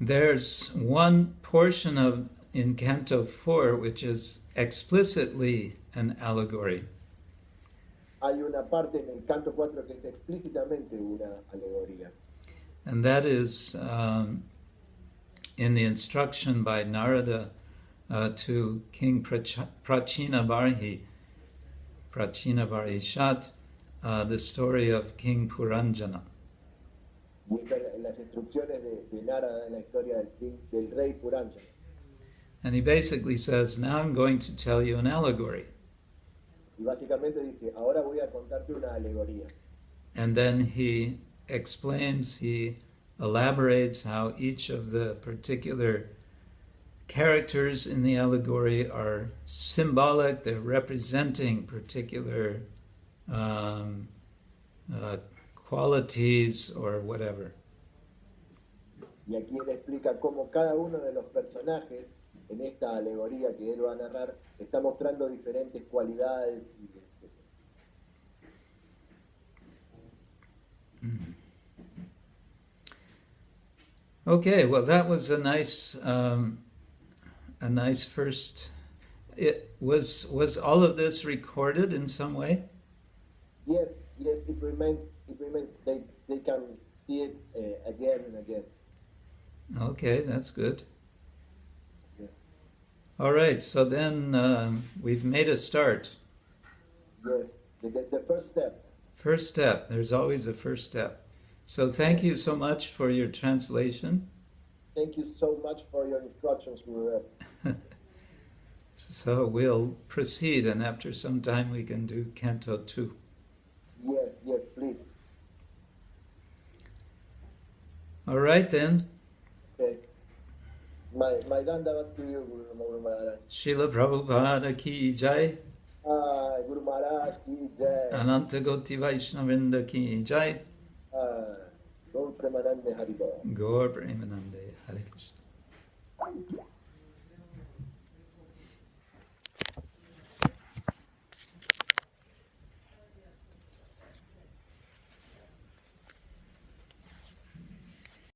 There's one portion of in Canto 4 which is explicitly an allegory. Hay una parte en el Canto 4 que es explícitamente una alegoría. And that is in the instruction by Narada to King Prachina Barhishat, the story of King Puranjana. Y esta en las instrucciones de Narada en la historia del rey Puranjana. And he basically says, now I'm going to tell you an allegory. Y básicamente dice, ahora voy a contarte una alegoría. And then he explains, he elaborates how each of the particular characters in the allegory are symbolic, they're representing particular qualities or whatever. Y aquí él explica cómo cada uno de los personajes en esta alegoría que él va a narrar está mostrando diferentes cualidades y etc. Okay, well that was a nice first. It was all of this recorded in some way? Yes, it remains. They can see it again and again. Okay, that's good. Yes. All right, so then we've made a start. Yes, the first step. First step. There's always a first step. So thank you so much for your translation. Thank you so much for your instructions, Gurudev. So we'll proceed, and after some time we can do Canto 2. Yes, please. All right then. Okay. My dandavats to you, Guru Maharaj. Srila Prabhupada ki jai. Guru Maharaj ki jai. Ananta Goti Vaishnavrinda ki jai. Gaur Premanande Haribol. Gaur Premanande Hare Krishna.